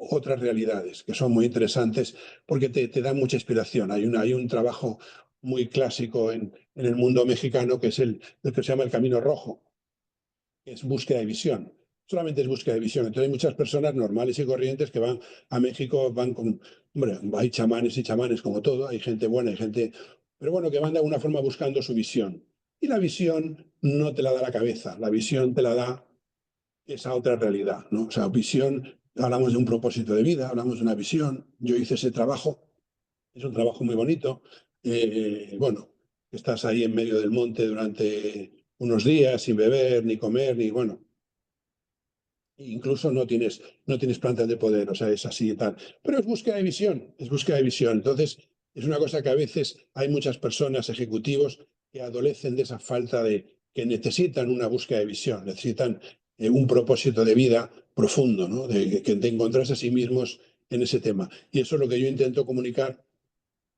otras realidades que son muy interesantes, porque te dan mucha inspiración. Hay un trabajo muy clásico en el mundo mexicano que es el que se llama el Camino Rojo, que es búsqueda de visión. Solamente es búsqueda de visión. Entonces hay muchas personas normales y corrientes que van a México, van con, hombre, hay chamanes y chamanes como todo, hay gente buena, hay gente pero bueno, que van de alguna forma buscando su visión. Y la visión no te la da la cabeza, la visión te la da esa otra realidad, ¿no? O sea, visión, hablamos de un propósito de vida, hablamos de una visión. Yo hice ese trabajo, es un trabajo muy bonito. Bueno, estás ahí en medio del monte durante unos días sin beber, ni comer, ni bueno. Incluso no tienes plantas de poder, o sea, es así y tal. Pero es búsqueda de visión, es búsqueda de visión. Entonces, es una cosa que a veces hay muchas personas, ejecutivos, que adolecen de esa falta que necesitan una búsqueda de visión, necesitan un propósito de vida profundo, ¿no? De encontrarse a sí mismos en ese tema. Y eso es lo que yo intento comunicar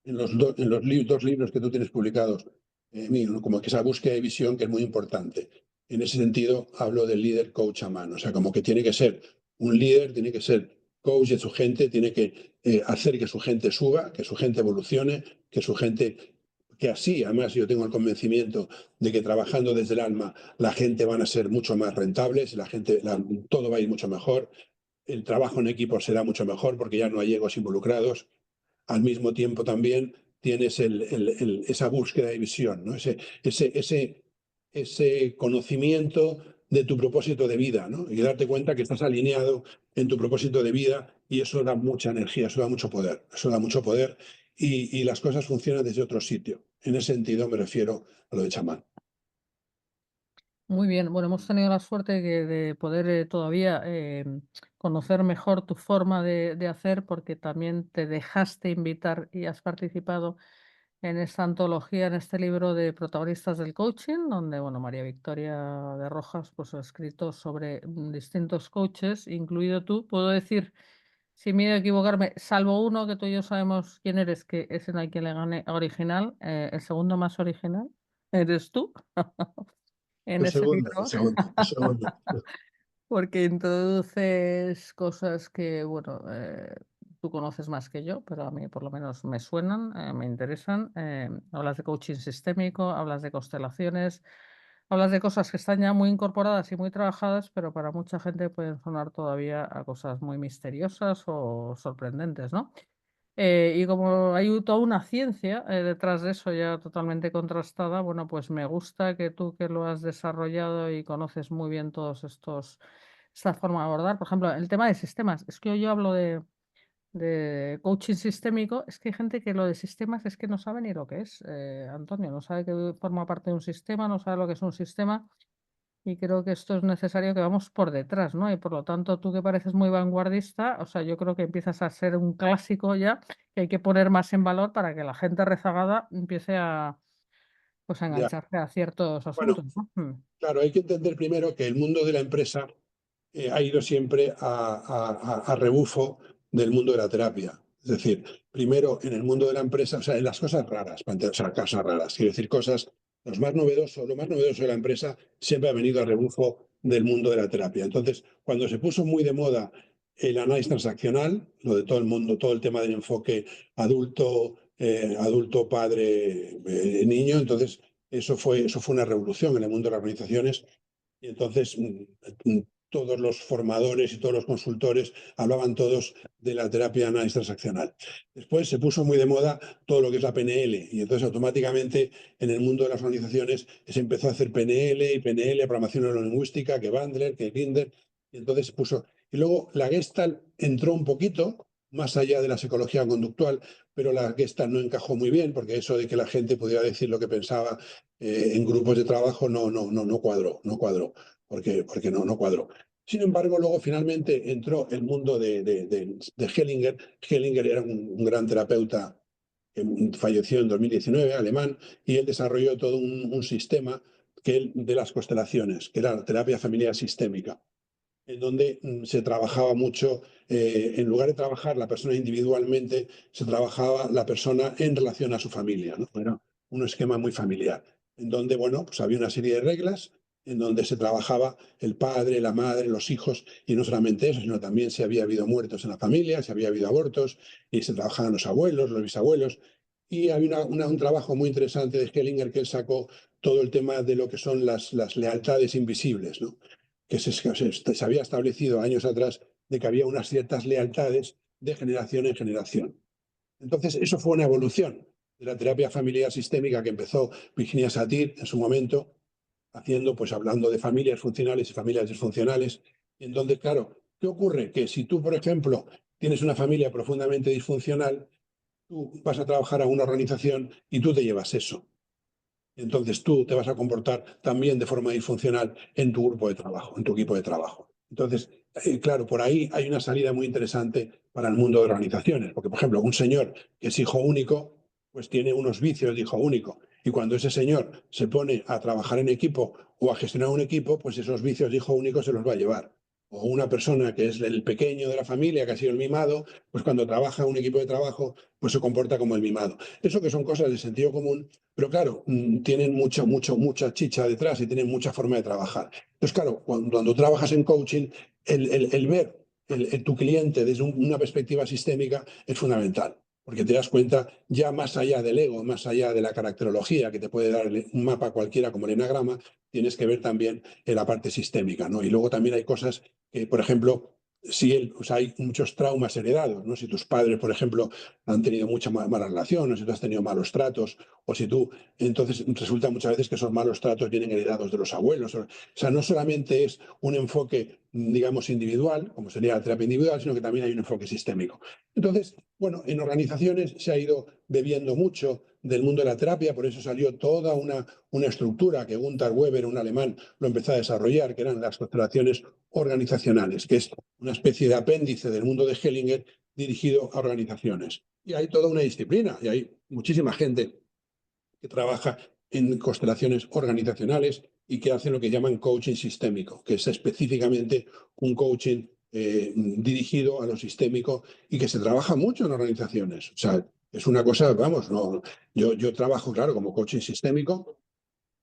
en los dos libros que tú tienes publicados, mío, ¿no? Como que esa búsqueda de visión que es muy importante. En ese sentido, hablo del líder coach a mano. O sea, como que tiene que ser un líder, tiene que ser coach de su gente, tiene que hacer que su gente suba, que su gente evolucione, que su gente, que así, además yo tengo el convencimiento de que trabajando desde el alma, la gente van a ser mucho más rentables, todo va a ir mucho mejor, el trabajo en equipo será mucho mejor porque ya no hay egos involucrados. Al mismo tiempo también tienes esa búsqueda de visión, ¿no? Ese conocimiento de tu propósito de vida, ¿no? Y darte cuenta que estás alineado en tu propósito de vida y eso da mucha energía, eso da mucho poder, eso da mucho poder y las cosas funcionan desde otro sitio. En ese sentido me refiero a lo de chamán. Muy bien, bueno, hemos tenido la suerte de poder todavía conocer mejor tu forma de hacer porque también te dejaste invitar y has participado en esta antología, en este libro de protagonistas del coaching, donde, bueno, María Victoria de Rojas pues, ha escrito sobre distintos coaches, incluido tú. Puedo decir, sin miedo a equivocarme, salvo uno que tú y yo sabemos quién eres, que es el a quien le gane original, el segundo más original, eres tú. En El ese segundo, el libro, segundo, el segundo. porque introduces cosas que, bueno, tú conoces más que yo, pero a mí por lo menos me suenan, me interesan. Hablas de coaching sistémico, hablas de constelaciones, hablas de cosas que están ya muy incorporadas y muy trabajadas, pero para mucha gente pueden sonar todavía a cosas muy misteriosas o sorprendentes, ¿no? Y como hay toda una ciencia detrás de eso ya totalmente contrastada, bueno, pues me gusta que tú que lo has desarrollado y conoces muy bien todos esta forma de abordar. Por ejemplo, el tema de sistemas. Es que yo hablo de coaching sistémico, es que hay gente que lo de sistemas es que no sabe ni lo que es, Antonio, no sabe que forma parte de un sistema, no sabe lo que es un sistema. Y creo que esto es necesario que vamos por detrás, ¿no? Y por lo tanto, tú que pareces muy vanguardista, o sea, yo creo que empiezas a ser un clásico ya, que hay que poner más en valor para que la gente rezagada empiece pues, a Ya. engancharse a ciertos Bueno, asuntos, ¿no? claro, hay que entender primero que el mundo de la empresa ha ido siempre a rebufo del mundo de la terapia. Es decir, primero en el mundo de la empresa, o sea, en las cosas raras, o sea, cosas raras, quiero decir, lo más novedoso de la empresa siempre ha venido a rebufo del mundo de la terapia. Entonces, cuando se puso muy de moda el análisis transaccional, lo de todo el mundo, todo el tema del enfoque adulto, padre, niño, entonces eso fue una revolución en el mundo de las organizaciones y entonces todos los formadores y todos los consultores hablaban todos de la terapia de análisis transaccional. Después se puso muy de moda todo lo que es la PNL y entonces automáticamente en el mundo de las organizaciones se empezó a hacer PNL y PNL, programación neurolingüística, que Bandler, que Binder, y entonces se puso... Y luego la Gestalt entró un poquito más allá de la psicología conductual, pero la Gestalt no encajó muy bien porque eso de que la gente pudiera decir lo que pensaba en grupos de trabajo no cuadró, porque no cuadró. Sin embargo, luego finalmente entró el mundo de Hellinger. Hellinger era un gran terapeuta que falleció en 2019, alemán, y él desarrolló todo un sistema de las constelaciones, que era la terapia familiar sistémica, en donde se trabajaba mucho, en lugar de trabajar la persona individualmente, se trabajaba la persona en relación a su familia, ¿no? Era un esquema muy familiar, en donde, bueno, pues había una serie de reglas, en donde se trabajaba el padre, la madre, los hijos, y no solamente eso, sino también si había habido muertos en la familia, si había habido abortos, y se trabajaban los abuelos, los bisabuelos, y había un trabajo muy interesante de Hellinger que él sacó todo el tema de lo que son las lealtades invisibles, ¿no? Que se había establecido años atrás de que había unas ciertas lealtades de generación en generación. Entonces, eso fue una evolución. de la terapia familiar sistémica que empezó Virginia Satir en su momento, pues hablando de familias funcionales y familias disfuncionales. Entonces, claro, ¿qué ocurre? Que si tú, por ejemplo, tienes una familia profundamente disfuncional, tú vas a trabajar a una organización y tú te llevas eso. Entonces tú te vas a comportar también de forma disfuncional en tu grupo de trabajo, en tu equipo de trabajo. Entonces, claro, por ahí hay una salida muy interesante para el mundo de organizaciones, porque, por ejemplo, un señor que es hijo único, pues tiene unos vicios de hijo único. Y cuando ese señor se pone a trabajar en equipo o a gestionar un equipo, pues esos vicios de hijo único se los va a llevar. O una persona que es el pequeño de la familia, que ha sido el mimado, pues cuando trabaja en un equipo de trabajo, pues se comporta como el mimado. Eso que son cosas de sentido común, pero claro, tienen mucha chicha detrás y tienen mucha forma de trabajar. Entonces, claro, cuando trabajas en coaching, el ver tu cliente desde una perspectiva sistémica es fundamental, porque te das cuenta ya más allá del ego, más allá de la caracterología que te puede dar un mapa cualquiera como el enagrama, tienes que ver también en la parte sistémica, ¿no? Y luego también hay cosas que, por ejemplo, si o sea, hay muchos traumas heredados, ¿no? Si tus padres, por ejemplo, han tenido mucha mala relación, o si tú has tenido malos tratos, o si tú, entonces resulta muchas veces que esos malos tratos vienen heredados de los abuelos. O sea, no solamente es un enfoque, digamos, individual, como sería la terapia individual, sino que también hay un enfoque sistémico. Entonces, bueno, en organizaciones se ha ido bebiendo mucho del mundo de la terapia, por eso salió toda una estructura que Gunther Weber, un alemán, lo empezó a desarrollar, que eran las constelaciones organizacionales, que es una especie de apéndice del mundo de Hellinger dirigido a organizaciones. Y hay toda una disciplina, y hay muchísima gente que trabaja en constelaciones organizacionales y que hace lo que llaman coaching sistémico, que es específicamente un coaching dirigido a lo sistémico y que se trabaja mucho en organizaciones. O sea, es una cosa, vamos, no, yo trabajo, claro, como coaching sistémico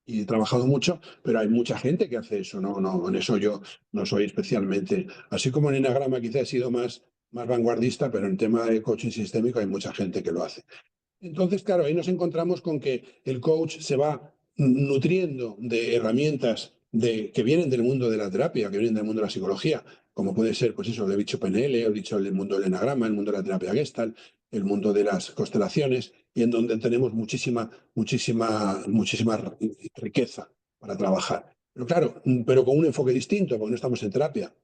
y he trabajado mucho, pero hay mucha gente que hace eso, en eso yo no soy especialmente, así como en Enagrama quizás he sido más vanguardista, pero en tema de coaching sistémico hay mucha gente que lo hace. Entonces, claro, ahí nos encontramos con que el coach se va nutriendo de herramientas que vienen del mundo de la terapia, que vienen del mundo de la psicología, como puede ser, pues eso, le he dicho PNL, he dicho el mundo del enagrama, el mundo de la terapia Gestalt, el mundo de las constelaciones, y en donde tenemos muchísima riqueza para trabajar. Pero claro, pero con un enfoque distinto, porque no estamos en terapia,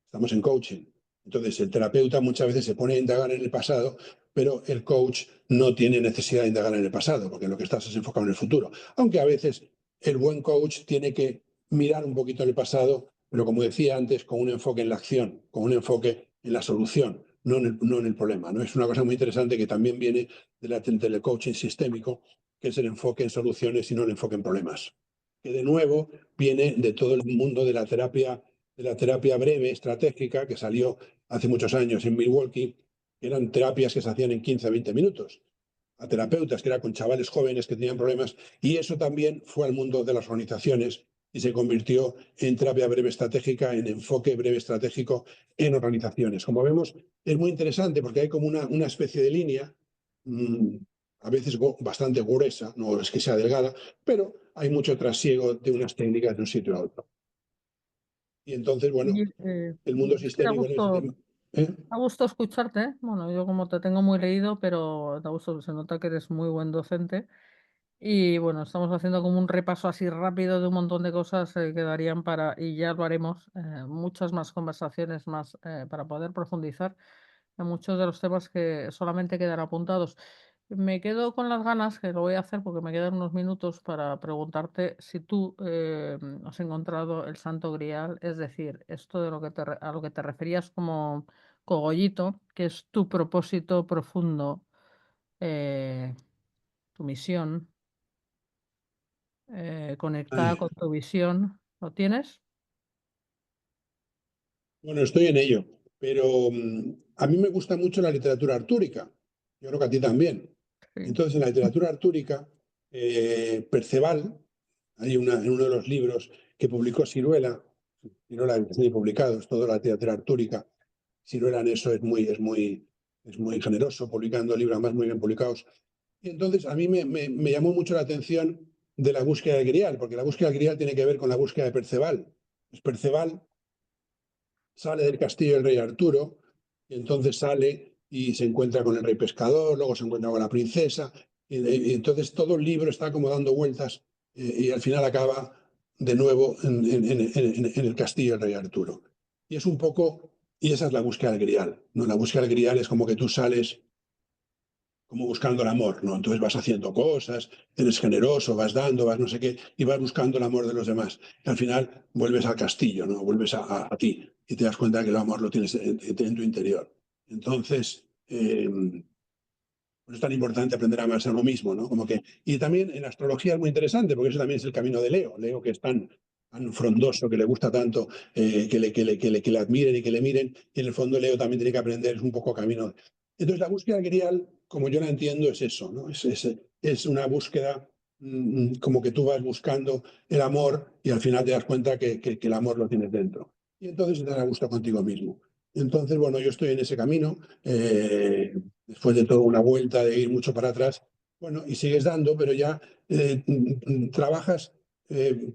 estamos en coaching. Entonces, el terapeuta muchas veces se pone a indagar en el pasado, pero el coach no tiene necesidad de indagar en el pasado, porque lo que estás es enfocado en el futuro. Aunque a veces el buen coach tiene que mirar un poquito en el pasado, pero como decía antes, con un enfoque en la acción, con un enfoque en la solución, no en el problema. ¿No? Es una cosa muy interesante que también viene del coaching sistémico, que es el enfoque en soluciones y no el enfoque en problemas. Que de nuevo viene de todo el mundo de la terapia breve estratégica que salió hace muchos años en Milwaukee, que eran terapias que se hacían en 15 a 20 minutos, a terapeutas que eran con chavales jóvenes que tenían problemas, y eso también fue al mundo de las organizaciones y se convirtió en terapia breve estratégica, en enfoque breve estratégico en organizaciones. Como vemos, es muy interesante porque hay como una especie de línea, a veces bastante gruesa, no es que sea delgada, pero hay mucho trasiego de unas técnicas de un sitio a otro. Y entonces, bueno, Y, el mundo sí, sistémico en ese tema. ¿Eh? da gusto escucharte, ¿eh? Bueno, yo como te tengo muy leído, pero da gusto, se nota que eres muy buen docente. Y bueno, estamos haciendo como un repaso así rápido de un montón de cosas que darían para, y ya lo haremos, muchas más conversaciones más para poder profundizar en muchos de los temas que solamente quedan apuntados. Me quedo con las ganas, que lo voy a hacer porque me quedan unos minutos para preguntarte si tú has encontrado el Santo Grial, es decir, esto de lo que a lo que te referías como cogollito, que es tu propósito profundo, eh, tu misión conectada Ay, con tu visión. ¿Lo tienes? bueno, estoy en ello, pero a mí me gusta mucho la literatura artúrica. Yo creo que a ti también. Sí. Entonces, en la literatura artúrica, Perceval, en uno de los libros que publicó Ciruela que tiene publicados, toda la literatura artúrica, Ciruela en eso es muy generoso, publicando libros además muy bien publicados. Y entonces a mí me llamó mucho la atención de la búsqueda del Grial, porque la búsqueda del Grial tiene que ver con la búsqueda de Perceval. Pues Perceval sale del castillo del rey Arturo, y entonces sale y se encuentra con el rey pescador, luego se encuentra con la princesa, Y entonces todo el libro está como dando vueltas y al final acaba de nuevo en el castillo del rey Arturo. Y es un poco, y esa es la búsqueda del grial, ¿no? La búsqueda del grial es como que tú sales como buscando el amor, ¿no? Entonces vas haciendo cosas, eres generoso, vas dando, vas no sé qué, y vas buscando el amor de los demás. Y al final vuelves al castillo, ¿no? Vuelves a ti y te das cuenta que el amor lo tienes en tu interior. Entonces, pues es tan importante aprender a amarse a uno mismo, ¿no? Como que, y también en astrología es muy interesante, porque eso también es el camino de Leo. Leo que es tan frondoso, que le gusta tanto que le admiren y que le miren, y en el fondo Leo también tiene que aprender, es un poco camino. Entonces la búsqueda grial, como yo la entiendo, es eso, ¿no? Es una búsqueda como que tú vas buscando el amor y al final te das cuenta que el amor lo tienes dentro. Y entonces te da gusto contigo mismo. Entonces, bueno, yo estoy en ese camino. Después de toda una vuelta de ir mucho para atrás, bueno, y sigues dando, pero ya trabajas, eh,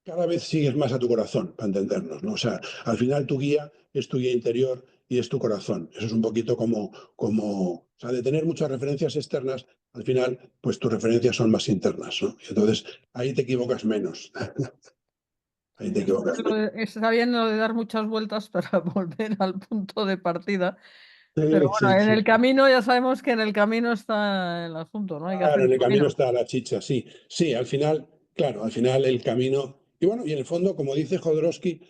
cada vez sigues más a tu corazón, para entendernos, ¿no? O sea, al final tu guía es tu guía interior y es tu corazón. Eso es un poquito o sea, de tener muchas referencias externas, al final, pues tus referencias son más internas, ¿no? Y entonces ahí te equivocas menos. Ahí te equivocas menos. Está bien lo de dar muchas vueltas para volver al punto de partida. Pero Sí, bueno, sí, en sí. el camino ya sabemos que en el camino está el asunto, ¿no? Hay que hacer Claro, en el el camino camino. está la chicha, sí. Sí, al final, claro, al final el camino. Y bueno, y en el fondo, como dice Jodorowsky,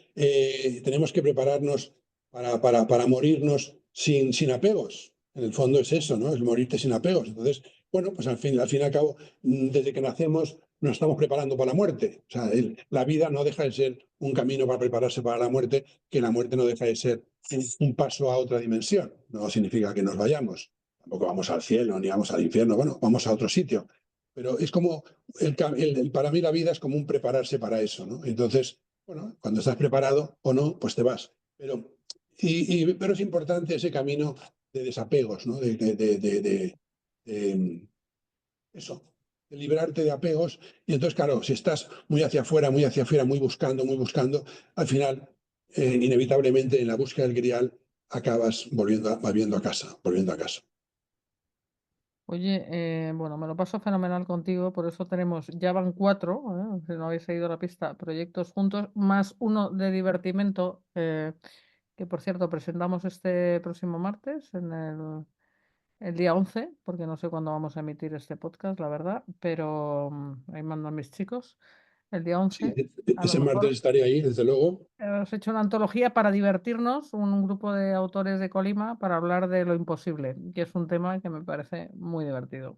tenemos que prepararnos para morirnos sin apegos. En el fondo es eso, ¿no? Es morirte sin apegos. Entonces, bueno, pues al fin y al cabo, desde que nacemos nos estamos preparando para la muerte. O sea, la vida no deja de ser un camino para prepararse para la muerte, que la muerte no deja de ser un paso a otra dimensión. No significa que nos vayamos. Tampoco vamos al cielo ni vamos al infierno, bueno, vamos a otro sitio. Pero es como, para mí la vida es como un prepararse para eso, ¿no? Entonces, bueno, cuando estás preparado o no, pues te vas. Pero es importante ese camino de desapegos, ¿no? De eso, de liberarte de apegos. Y entonces, claro, si estás muy hacia afuera, muy buscando, al final, inevitablemente en la búsqueda del grial, acabas volviendo a casa, volviendo a casa. Oye, bueno, me lo paso fenomenal contigo, por eso ya van 4, si no habéis seguido la pista, proyectos juntos, más uno de divertimento, que por cierto presentamos este próximo martes, el día 11, porque no sé cuándo vamos a emitir este podcast, la verdad, pero ahí mando a mis chicos, el día Sí, 11, a lo ese martes mejor. estaré ahí, desde luego. Hemos hecho una antología para divertirnos, un grupo de autores de Colima, para hablar de lo imposible, que es un tema que me parece muy divertido.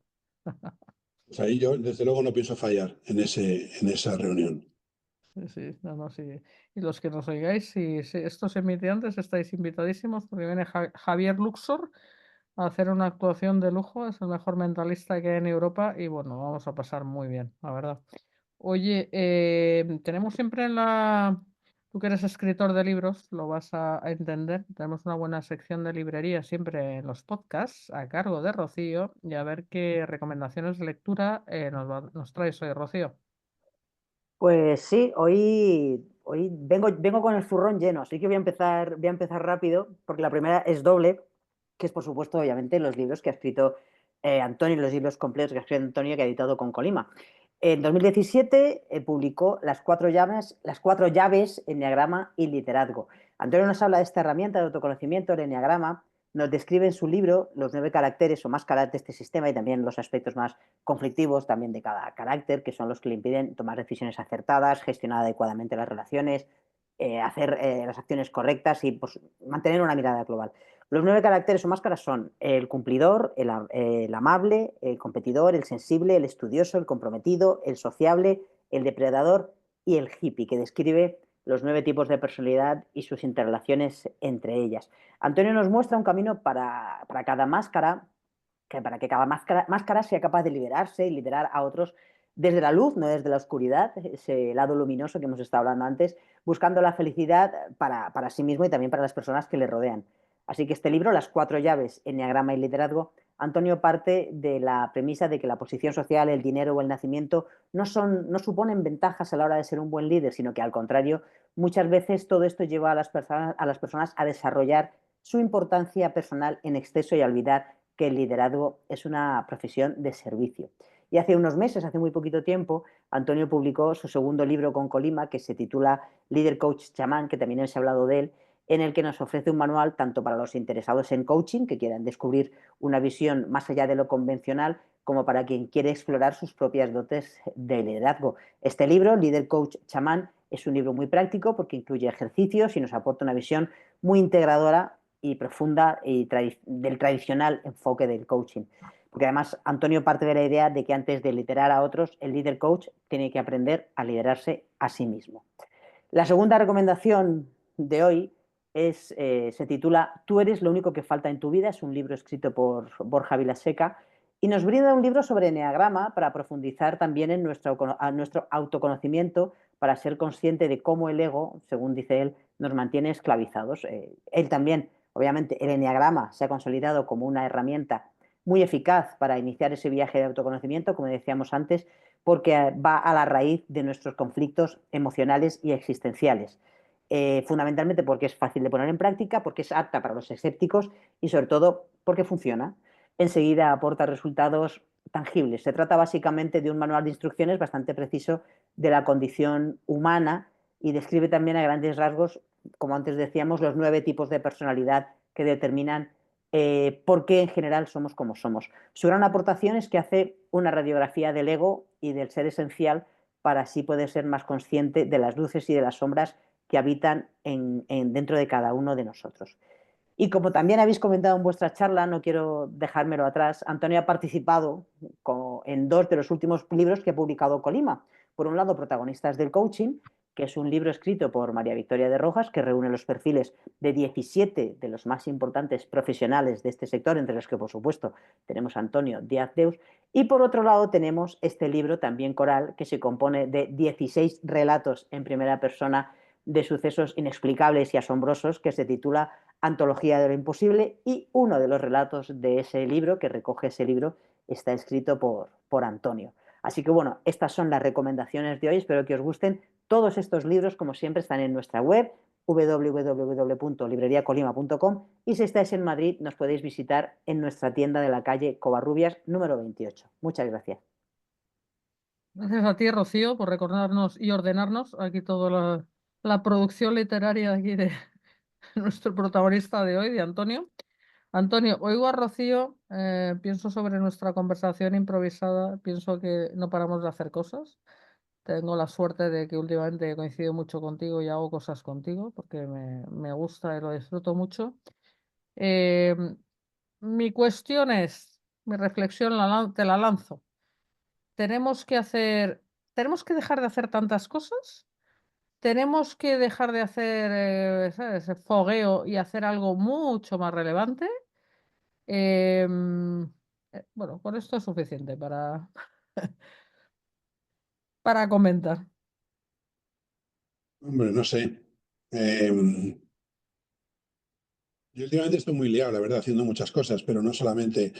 Pues ahí yo, desde luego, no pienso fallar en esa reunión. Sí, sí, no, no, sí. Y los que nos oigáis, si esto se emite antes, estáis invitadísimos, porque viene Javier Luxor a hacer una actuación de lujo, es el mejor mentalista que hay en Europa y bueno, vamos a pasar muy bien, la verdad. Oye, tenemos siempre tú que eres escritor de libros, lo vas a entender, tenemos una buena sección de librería siempre en los podcasts a cargo de Rocío y a ver qué recomendaciones de lectura nos traes hoy, Rocío. Pues sí, hoy vengo con el zurrón lleno, así que voy a empezar rápido, porque la primera es doble, que es por supuesto, obviamente, los libros que ha escrito Antonio, los libros completos que ha escrito Antonio, que ha editado con Colima. En 2017 publicó las cuatro llaves, Enneagrama y Liderazgo. Antonio nos habla de esta herramienta de autoconocimiento, el Enneagrama, nos describe en su libro los 9 caracteres o más caracteres de este sistema y también los aspectos más conflictivos también de cada carácter, que son los que le impiden tomar decisiones acertadas, gestionar adecuadamente las relaciones, hacer las acciones correctas y pues, mantener una mirada global. Los 9 caracteres o máscaras son el cumplidor, el amable, el competidor, el sensible, el estudioso, el comprometido, el sociable, el depredador y el hippie, que describe los 9 tipos de personalidad y sus interrelaciones entre ellas. Antonio nos muestra un camino para cada máscara, para que cada máscara sea capaz de liberarse y liderar a otros desde la luz, no desde la oscuridad, ese lado luminoso que hemos estado hablando antes, buscando la felicidad para sí mismo y también para las personas que le rodean. Así que este libro, Las 4 llaves, Enneagrama y Liderazgo, Antonio parte de la premisa de que la posición social, el dinero o el nacimiento no suponen ventajas a la hora de ser un buen líder, sino que al contrario, muchas veces todo esto lleva a las personas a desarrollar su importancia personal en exceso y a olvidar que el liderazgo es una profesión de servicio. Y hace unos meses, hace muy poquito tiempo, Antonio publicó su segundo libro con Colima, que se titula Líder Coach Chamán, que también se ha hablado de él, en el que nos ofrece un manual tanto para los interesados en coaching, que quieran descubrir una visión más allá de lo convencional, como para quien quiere explorar sus propias dotes de liderazgo. Este libro, Líder Coach Chamán, es un libro muy práctico porque incluye ejercicios y nos aporta una visión muy integradora y profunda y del tradicional enfoque del coaching. Porque además Antonio parte de la idea de que antes de liderar a otros, el líder coach tiene que aprender a liderarse a sí mismo. La segunda recomendación de hoy se titula Tú eres lo único que falta en tu vida. Es un libro escrito por Borja Vilaseca y nos brinda un libro sobre eneagrama para profundizar también en nuestro autoconocimiento, para ser consciente de cómo el ego, según dice él, nos mantiene esclavizados. Él también, obviamente, el eneagrama se ha consolidado como una herramienta muy eficaz para iniciar ese viaje de autoconocimiento, como decíamos antes, porque va a la raíz de nuestros conflictos emocionales y existenciales. Fundamentalmente porque es fácil de poner en práctica, porque es apta para los escépticos y sobre todo porque funciona. Enseguida aporta resultados tangibles. Se trata básicamente de un manual de instrucciones bastante preciso de la condición humana y describe también a grandes rasgos, como antes decíamos, los 9 tipos de personalidad que determinan por qué en general somos como somos. Su gran aportación es que hace una radiografía del ego y del ser esencial para así poder ser más consciente de las luces y de las sombras que habitan dentro de cada uno de nosotros. Y como también habéis comentado en vuestra charla, no quiero dejármelo atrás, Antonio ha participado en 2 de los últimos libros que ha publicado Colima. Por un lado, Protagonistas del Coaching, que es un libro escrito por María Victoria de Rojas, que reúne los perfiles de 17 de los más importantes profesionales de este sector, entre los que, por supuesto, tenemos a Antonio Díaz Deus. Y por otro lado, tenemos este libro, también coral, que se compone de 16 relatos en primera persona de sucesos inexplicables y asombrosos, que se titula Antología de lo Imposible, y uno de los relatos de ese libro, que recoge ese libro, está escrito por Antonio. Así que bueno, estas son las recomendaciones de hoy, espero que os gusten. Todos estos libros, como siempre, están en nuestra web www.libreriacolima.com y si estáis en Madrid nos podéis visitar en nuestra tienda de la calle Covarrubias número 28. Muchas gracias. Gracias a ti, Rocío, por recordarnos y ordenarnos aquí toda la producción literaria de aquí de nuestro protagonista de hoy, de Antonio. Antonio, oigo a Rocío, pienso sobre nuestra conversación improvisada, pienso que no paramos de hacer cosas. Tengo la suerte de que últimamente he coincidido mucho contigo y hago cosas contigo porque me gusta y lo disfruto mucho. Mi cuestión es, mi reflexión te la lanzo. Tenemos que dejar de hacer tantas cosas. Tenemos que dejar de hacer ¿sabes? Fogueo y hacer algo mucho más relevante. Em, bueno, con esto es suficiente para comentar. Hombre, no sé. Yo últimamente estoy muy liado, la verdad, haciendo muchas cosas, pero no solamente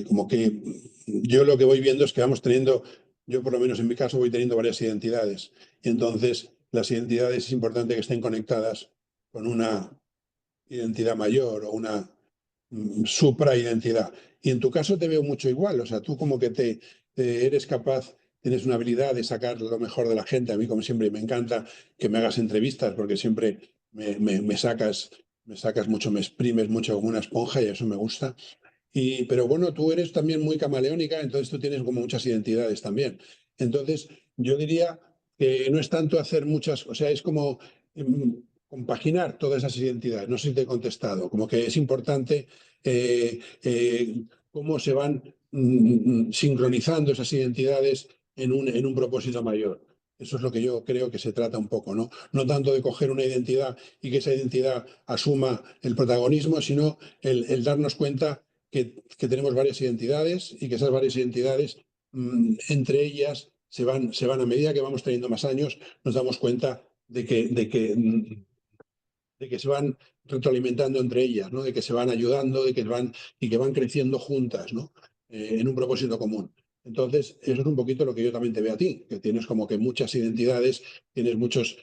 como que yo lo que voy viendo es que vamos teniendo, yo por lo menos en mi caso voy teniendo varias identidades. Y entonces las identidades es importante que estén conectadas con una identidad mayor o una supraidentidad. Y en tu caso te veo mucho igual, o sea, tú como que te eres capaz, tienes una habilidad de sacar lo mejor de la gente. A mí, como siempre, me encanta que me hagas entrevistas porque siempre me sacas mucho, me exprimes mucho como una esponja y eso me gusta. Pero bueno, tú eres también muy camaleónica, entonces tú tienes como muchas identidades también. Entonces, yo diría que no es tanto hacer muchas, o sea, es como compaginar todas esas identidades. No sé si te he contestado, como que es importante cómo se van sincronizando esas identidades en un propósito mayor. Eso es lo que yo creo que se trata un poco, ¿no? No tanto de coger una identidad y que esa identidad asuma el protagonismo, sino el darnos cuenta que tenemos varias identidades y que esas varias identidades, entre ellas, se van a medida que vamos teniendo más años, nos damos cuenta de que se van retroalimentando entre ellas, ¿no? De que se van ayudando, y que van creciendo juntas, ¿no? En un propósito común. Entonces, eso es un poquito lo que yo también te veo a ti, que tienes como que muchas identidades, tienes muchos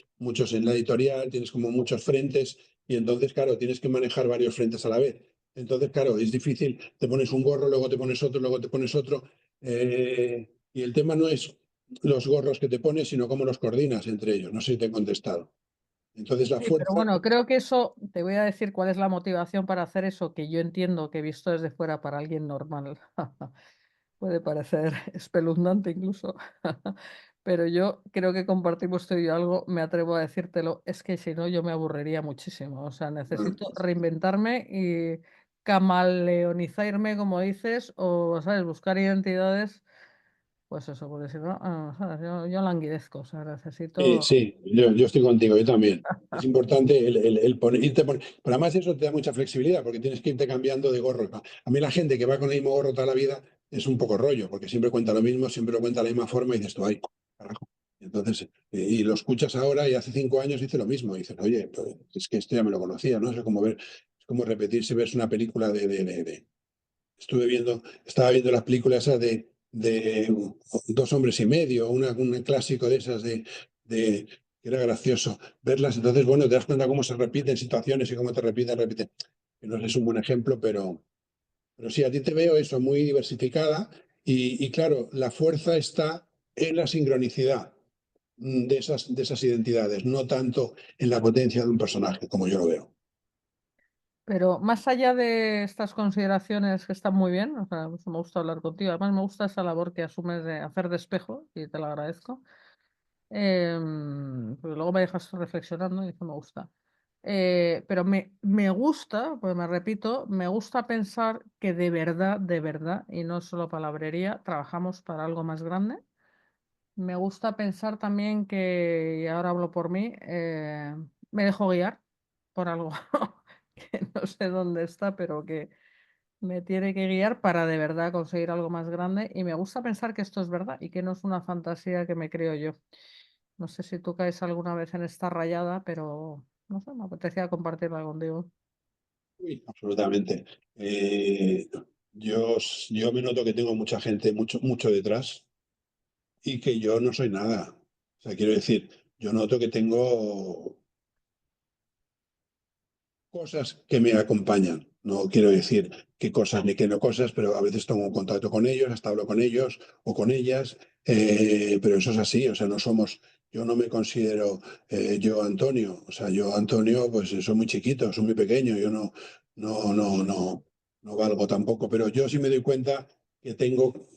en la editorial, tienes como muchos frentes, y entonces, claro, tienes que manejar varios frentes a la vez. Entonces, claro, es difícil, te pones un gorro, luego te pones otro, luego te pones otro. Y el tema no es los gorros que te pones, sino cómo los coordinas entre ellos. No sé si te he contestado. Entonces, la Sí, pero fuerza, bueno, creo que eso, te voy a decir cuál es la motivación para hacer eso, que yo entiendo que visto desde fuera para alguien normal puede parecer espeluznante incluso, pero yo creo que compartimos tú y yo algo, me atrevo a decírtelo, es que si no yo me aburriría muchísimo, o sea, necesito reinventarme y camaleonizarme, como dices, o, ¿sabes?, buscar identidades, pues eso, porque si no, ¿sabes?, yo languidezco, o sea, sí, necesito... sí, yo estoy contigo, yo también. Es importante irte pero además eso te da mucha flexibilidad porque tienes que irte cambiando de gorro. A mí la gente que va con el mismo gorro toda la vida es un poco rollo, porque siempre cuenta lo mismo, siempre lo cuenta de la misma forma y dices tú, ay, carajo. Entonces, y lo escuchas ahora y hace 5 años dice lo mismo. Y dices, oye, pues, es que esto ya me lo conocía, ¿no? Es como ver, es como repetir si ves una película estaba viendo las películas esas de Dos hombres y medio, un clásico de esas que era gracioso verlas. Entonces, bueno, te das cuenta cómo se repiten situaciones y cómo te repiten. Que no es un buen ejemplo, pero sí, a ti te veo eso, muy diversificada y claro, la fuerza está en la sincronicidad de esas identidades, no tanto en la potencia de un personaje, como yo lo veo. Pero más allá de estas consideraciones que están muy bien, o sea, pues me gusta hablar contigo, además me gusta esa labor que asumes de hacer de espejo y te lo agradezco. Porque luego me dejas reflexionando y eso me gusta. Pero me gusta, pues me repito, me gusta pensar que de verdad, y no solo palabrería, trabajamos para algo más grande. Me gusta pensar también que, y ahora hablo por mí, me dejo guiar por algo que no sé dónde está, pero que me tiene que guiar para de verdad conseguir algo más grande. Y me gusta pensar que esto es verdad y que no es una fantasía que me creo yo. No sé si tú caes alguna vez en esta rayada, pero no sé, me apetecía compartirla contigo. Sí, absolutamente. Eh, yo me noto que tengo mucha gente, mucho detrás y que yo no soy nada. O sea, quiero decir, yo noto que tengo cosas que me acompañan. No quiero decir qué cosas ni qué no cosas, pero a veces tengo contacto con ellos, hasta hablo con ellos o con ellas, pero eso es así, o sea, no somos, yo no me considero yo Antonio, o sea, yo Antonio, pues soy muy chiquito, soy muy pequeño, yo no valgo tampoco, pero yo sí me doy cuenta que tengo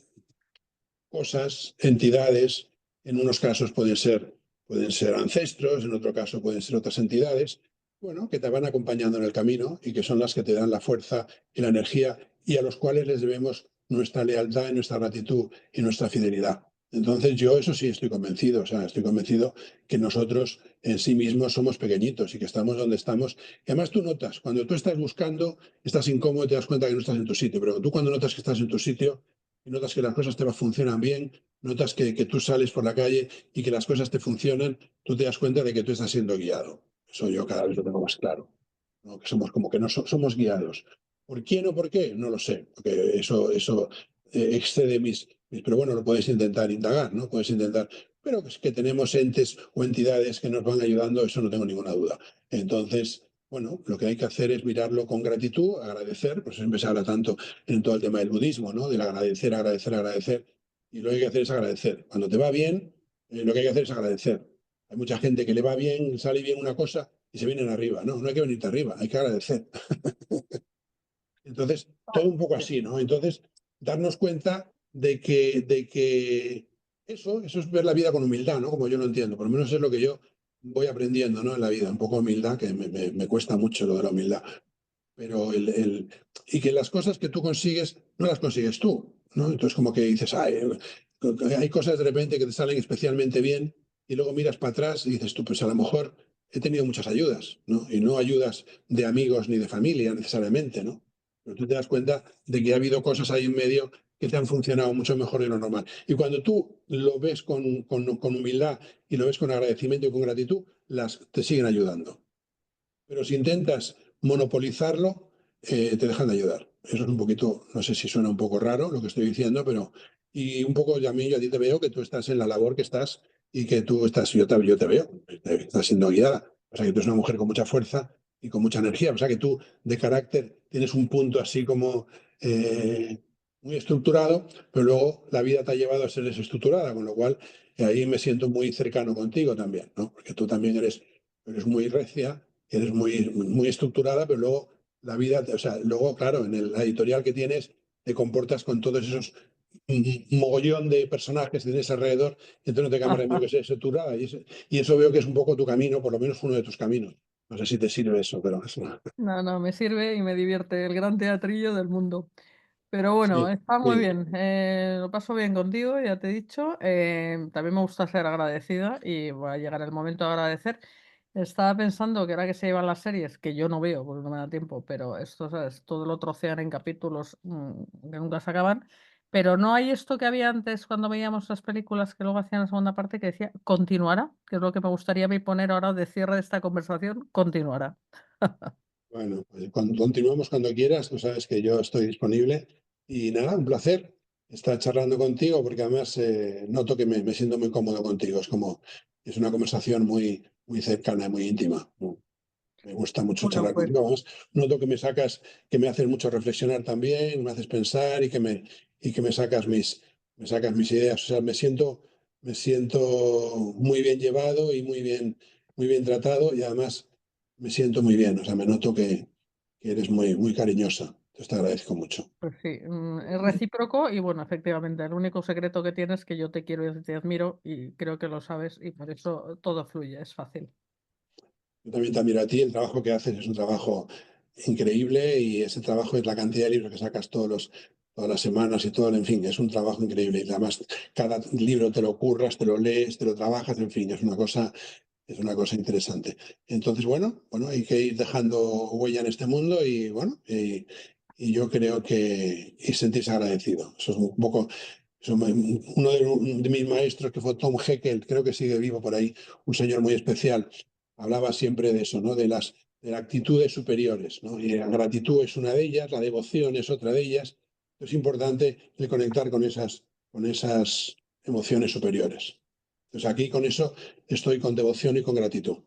cosas, entidades, en unos casos pueden ser ancestros, en otro caso pueden ser otras entidades, bueno, que te van acompañando en el camino y que son las que te dan la fuerza y la energía y a los cuales les debemos nuestra lealtad y nuestra gratitud y nuestra fidelidad. Entonces yo eso sí estoy convencido, o sea, estoy convencido que nosotros en sí mismos somos pequeñitos y que estamos donde estamos. Y además tú notas, cuando tú estás buscando, estás incómodo y te das cuenta que no estás en tu sitio, pero tú cuando notas que estás en tu sitio, y notas que las cosas te funcionan bien, notas que tú sales por la calle y que las cosas te funcionan, tú te das cuenta de que tú estás siendo guiado. Eso yo cada vez lo tengo más claro, ¿no? Que somos como que no somos guiados. ¿Por quién o por qué? No lo sé, porque eso excede pero bueno, lo puedes intentar indagar, ¿no? Puedes intentar, pero es que tenemos entes o entidades que nos van ayudando, eso no tengo ninguna duda. Entonces, bueno, lo que hay que hacer es mirarlo con gratitud, agradecer, pues siempre se habla tanto en todo el tema del budismo, ¿no? Del agradecer, agradecer, agradecer. Y lo que hay que hacer es agradecer. Cuando te va bien, lo que hay que hacer es agradecer. Hay mucha gente que le va bien, sale bien una cosa y se vienen arriba. No, no hay que venirte arriba, hay que agradecer. Entonces, todo un poco así, ¿no? Entonces, darnos cuenta de que eso es ver la vida con humildad, ¿no? Como yo lo entiendo. Por lo menos es lo que yo voy aprendiendo, ¿no? En la vida. Un poco de humildad, que me cuesta mucho lo de la humildad, pero y que las cosas que tú consigues no las consigues tú, ¿no? Entonces como que dices, ay, hay cosas de repente que te salen especialmente bien y luego miras para atrás y dices tú, pues a lo mejor he tenido muchas ayudas, ¿no? Y no ayudas de amigos ni de familia necesariamente, ¿no? Pero tú te das cuenta de que ha habido cosas ahí en medio que te han funcionado mucho mejor de lo normal. Y cuando tú lo ves con humildad y lo ves con agradecimiento y con gratitud, te siguen ayudando. Pero si intentas monopolizarlo, te dejan de ayudar. Eso es un poquito, no sé si suena un poco raro lo que estoy diciendo, pero y un poco ya a mí, yo a ti te veo que tú estás en la labor que estás y que tú estás, yo te veo, estás siendo guiada. O sea que tú eres una mujer con mucha fuerza con mucha energía. O sea que tú de carácter tienes un punto así como muy estructurado, pero luego la vida te ha llevado a ser desestructurada, con lo cual ahí me siento muy cercano contigo también, ¿no? Porque tú también eres muy recia, eres muy estructurada, pero luego la vida, o sea, luego, claro, en la editorial que tienes, te comportas con todos esos mogollón de personajes que tienes alrededor, y entonces no te queda más remedio que ser estructurada. Y eso veo que es un poco tu camino, por lo menos uno de tus caminos. No sé si te sirve eso, pero es una... No, me sirve y me divierte el gran teatrillo del mundo. Pero bueno, Sí, está muy sí. bien. Lo paso bien contigo, ya te he dicho. También me gusta ser agradecida y va a llegar el momento de agradecer. Estaba pensando que ahora que se llevan las series, que yo no veo porque no me da tiempo, pero esto, ¿sabes? Todo lo trocean en capítulos que nunca se acaban. Pero no hay esto que había antes cuando veíamos las películas que luego hacían la segunda parte que decía continuará, que es lo que me gustaría a mí poner ahora de cierre de esta conversación, continuará. Bueno, pues continuamos cuando quieras, tú sabes que yo estoy disponible. Y nada, un placer estar charlando contigo, porque además noto que me siento muy cómodo contigo. Es una conversación muy cercana, muy íntima. Me gusta mucho Bueno, charlar pues contigo. Además, noto que me sacas, que me haces mucho reflexionar también, me haces pensar y que me sacas mis ideas. O sea, me siento muy bien llevado y muy bien tratado, y además me siento muy bien. O sea, me noto que eres muy cariñosa. Entonces te agradezco mucho. Pues sí, es recíproco y bueno, efectivamente, el único secreto que tienes es que yo te quiero y te admiro y creo que lo sabes y por eso todo fluye, es fácil. Yo también te admiro a ti, el trabajo que haces es un trabajo increíble, y ese trabajo es la cantidad de libros que sacas todas las semanas y todo, en fin, es un trabajo increíble. Y además cada libro te lo curras, te lo lees, te lo trabajas, en fin, es una cosa interesante. Entonces, bueno, hay que ir dejando huella en este mundo y bueno, y yo creo que y sentirse agradecido. Eso es un poco, uno de mis maestros, que fue Tom Heckel, creo que sigue vivo por ahí, un señor muy especial, hablaba siempre de eso, ¿no? De las actitudes superiores, ¿no? Y la gratitud es una de ellas, la devoción es otra de ellas. Es importante el conectar con esas emociones superiores. Entonces aquí con eso estoy con devoción y con gratitud.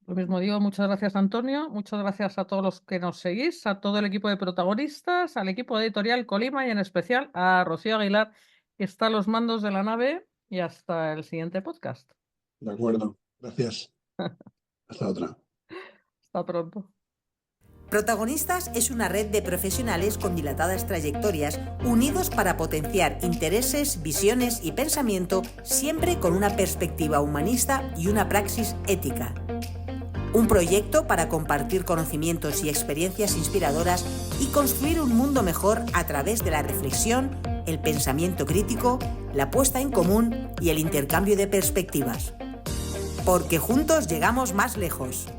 Lo mismo digo, muchas gracias Antonio, muchas gracias a todos los que nos seguís, a todo el equipo de protagonistas, al equipo de Editorial Colima y en especial a Rocío Aguilar, que está a los mandos de la nave y hasta el siguiente podcast. De acuerdo. Gracias. Hasta otra. Hasta pronto. Protagonistas es una red de profesionales con dilatadas trayectorias, unidos para potenciar intereses, visiones y pensamiento, siempre con una perspectiva humanista y una praxis ética. Un proyecto para compartir conocimientos y experiencias inspiradoras y construir un mundo mejor a través de la reflexión, el pensamiento crítico, la puesta en común y el intercambio de perspectivas. Porque juntos llegamos más lejos.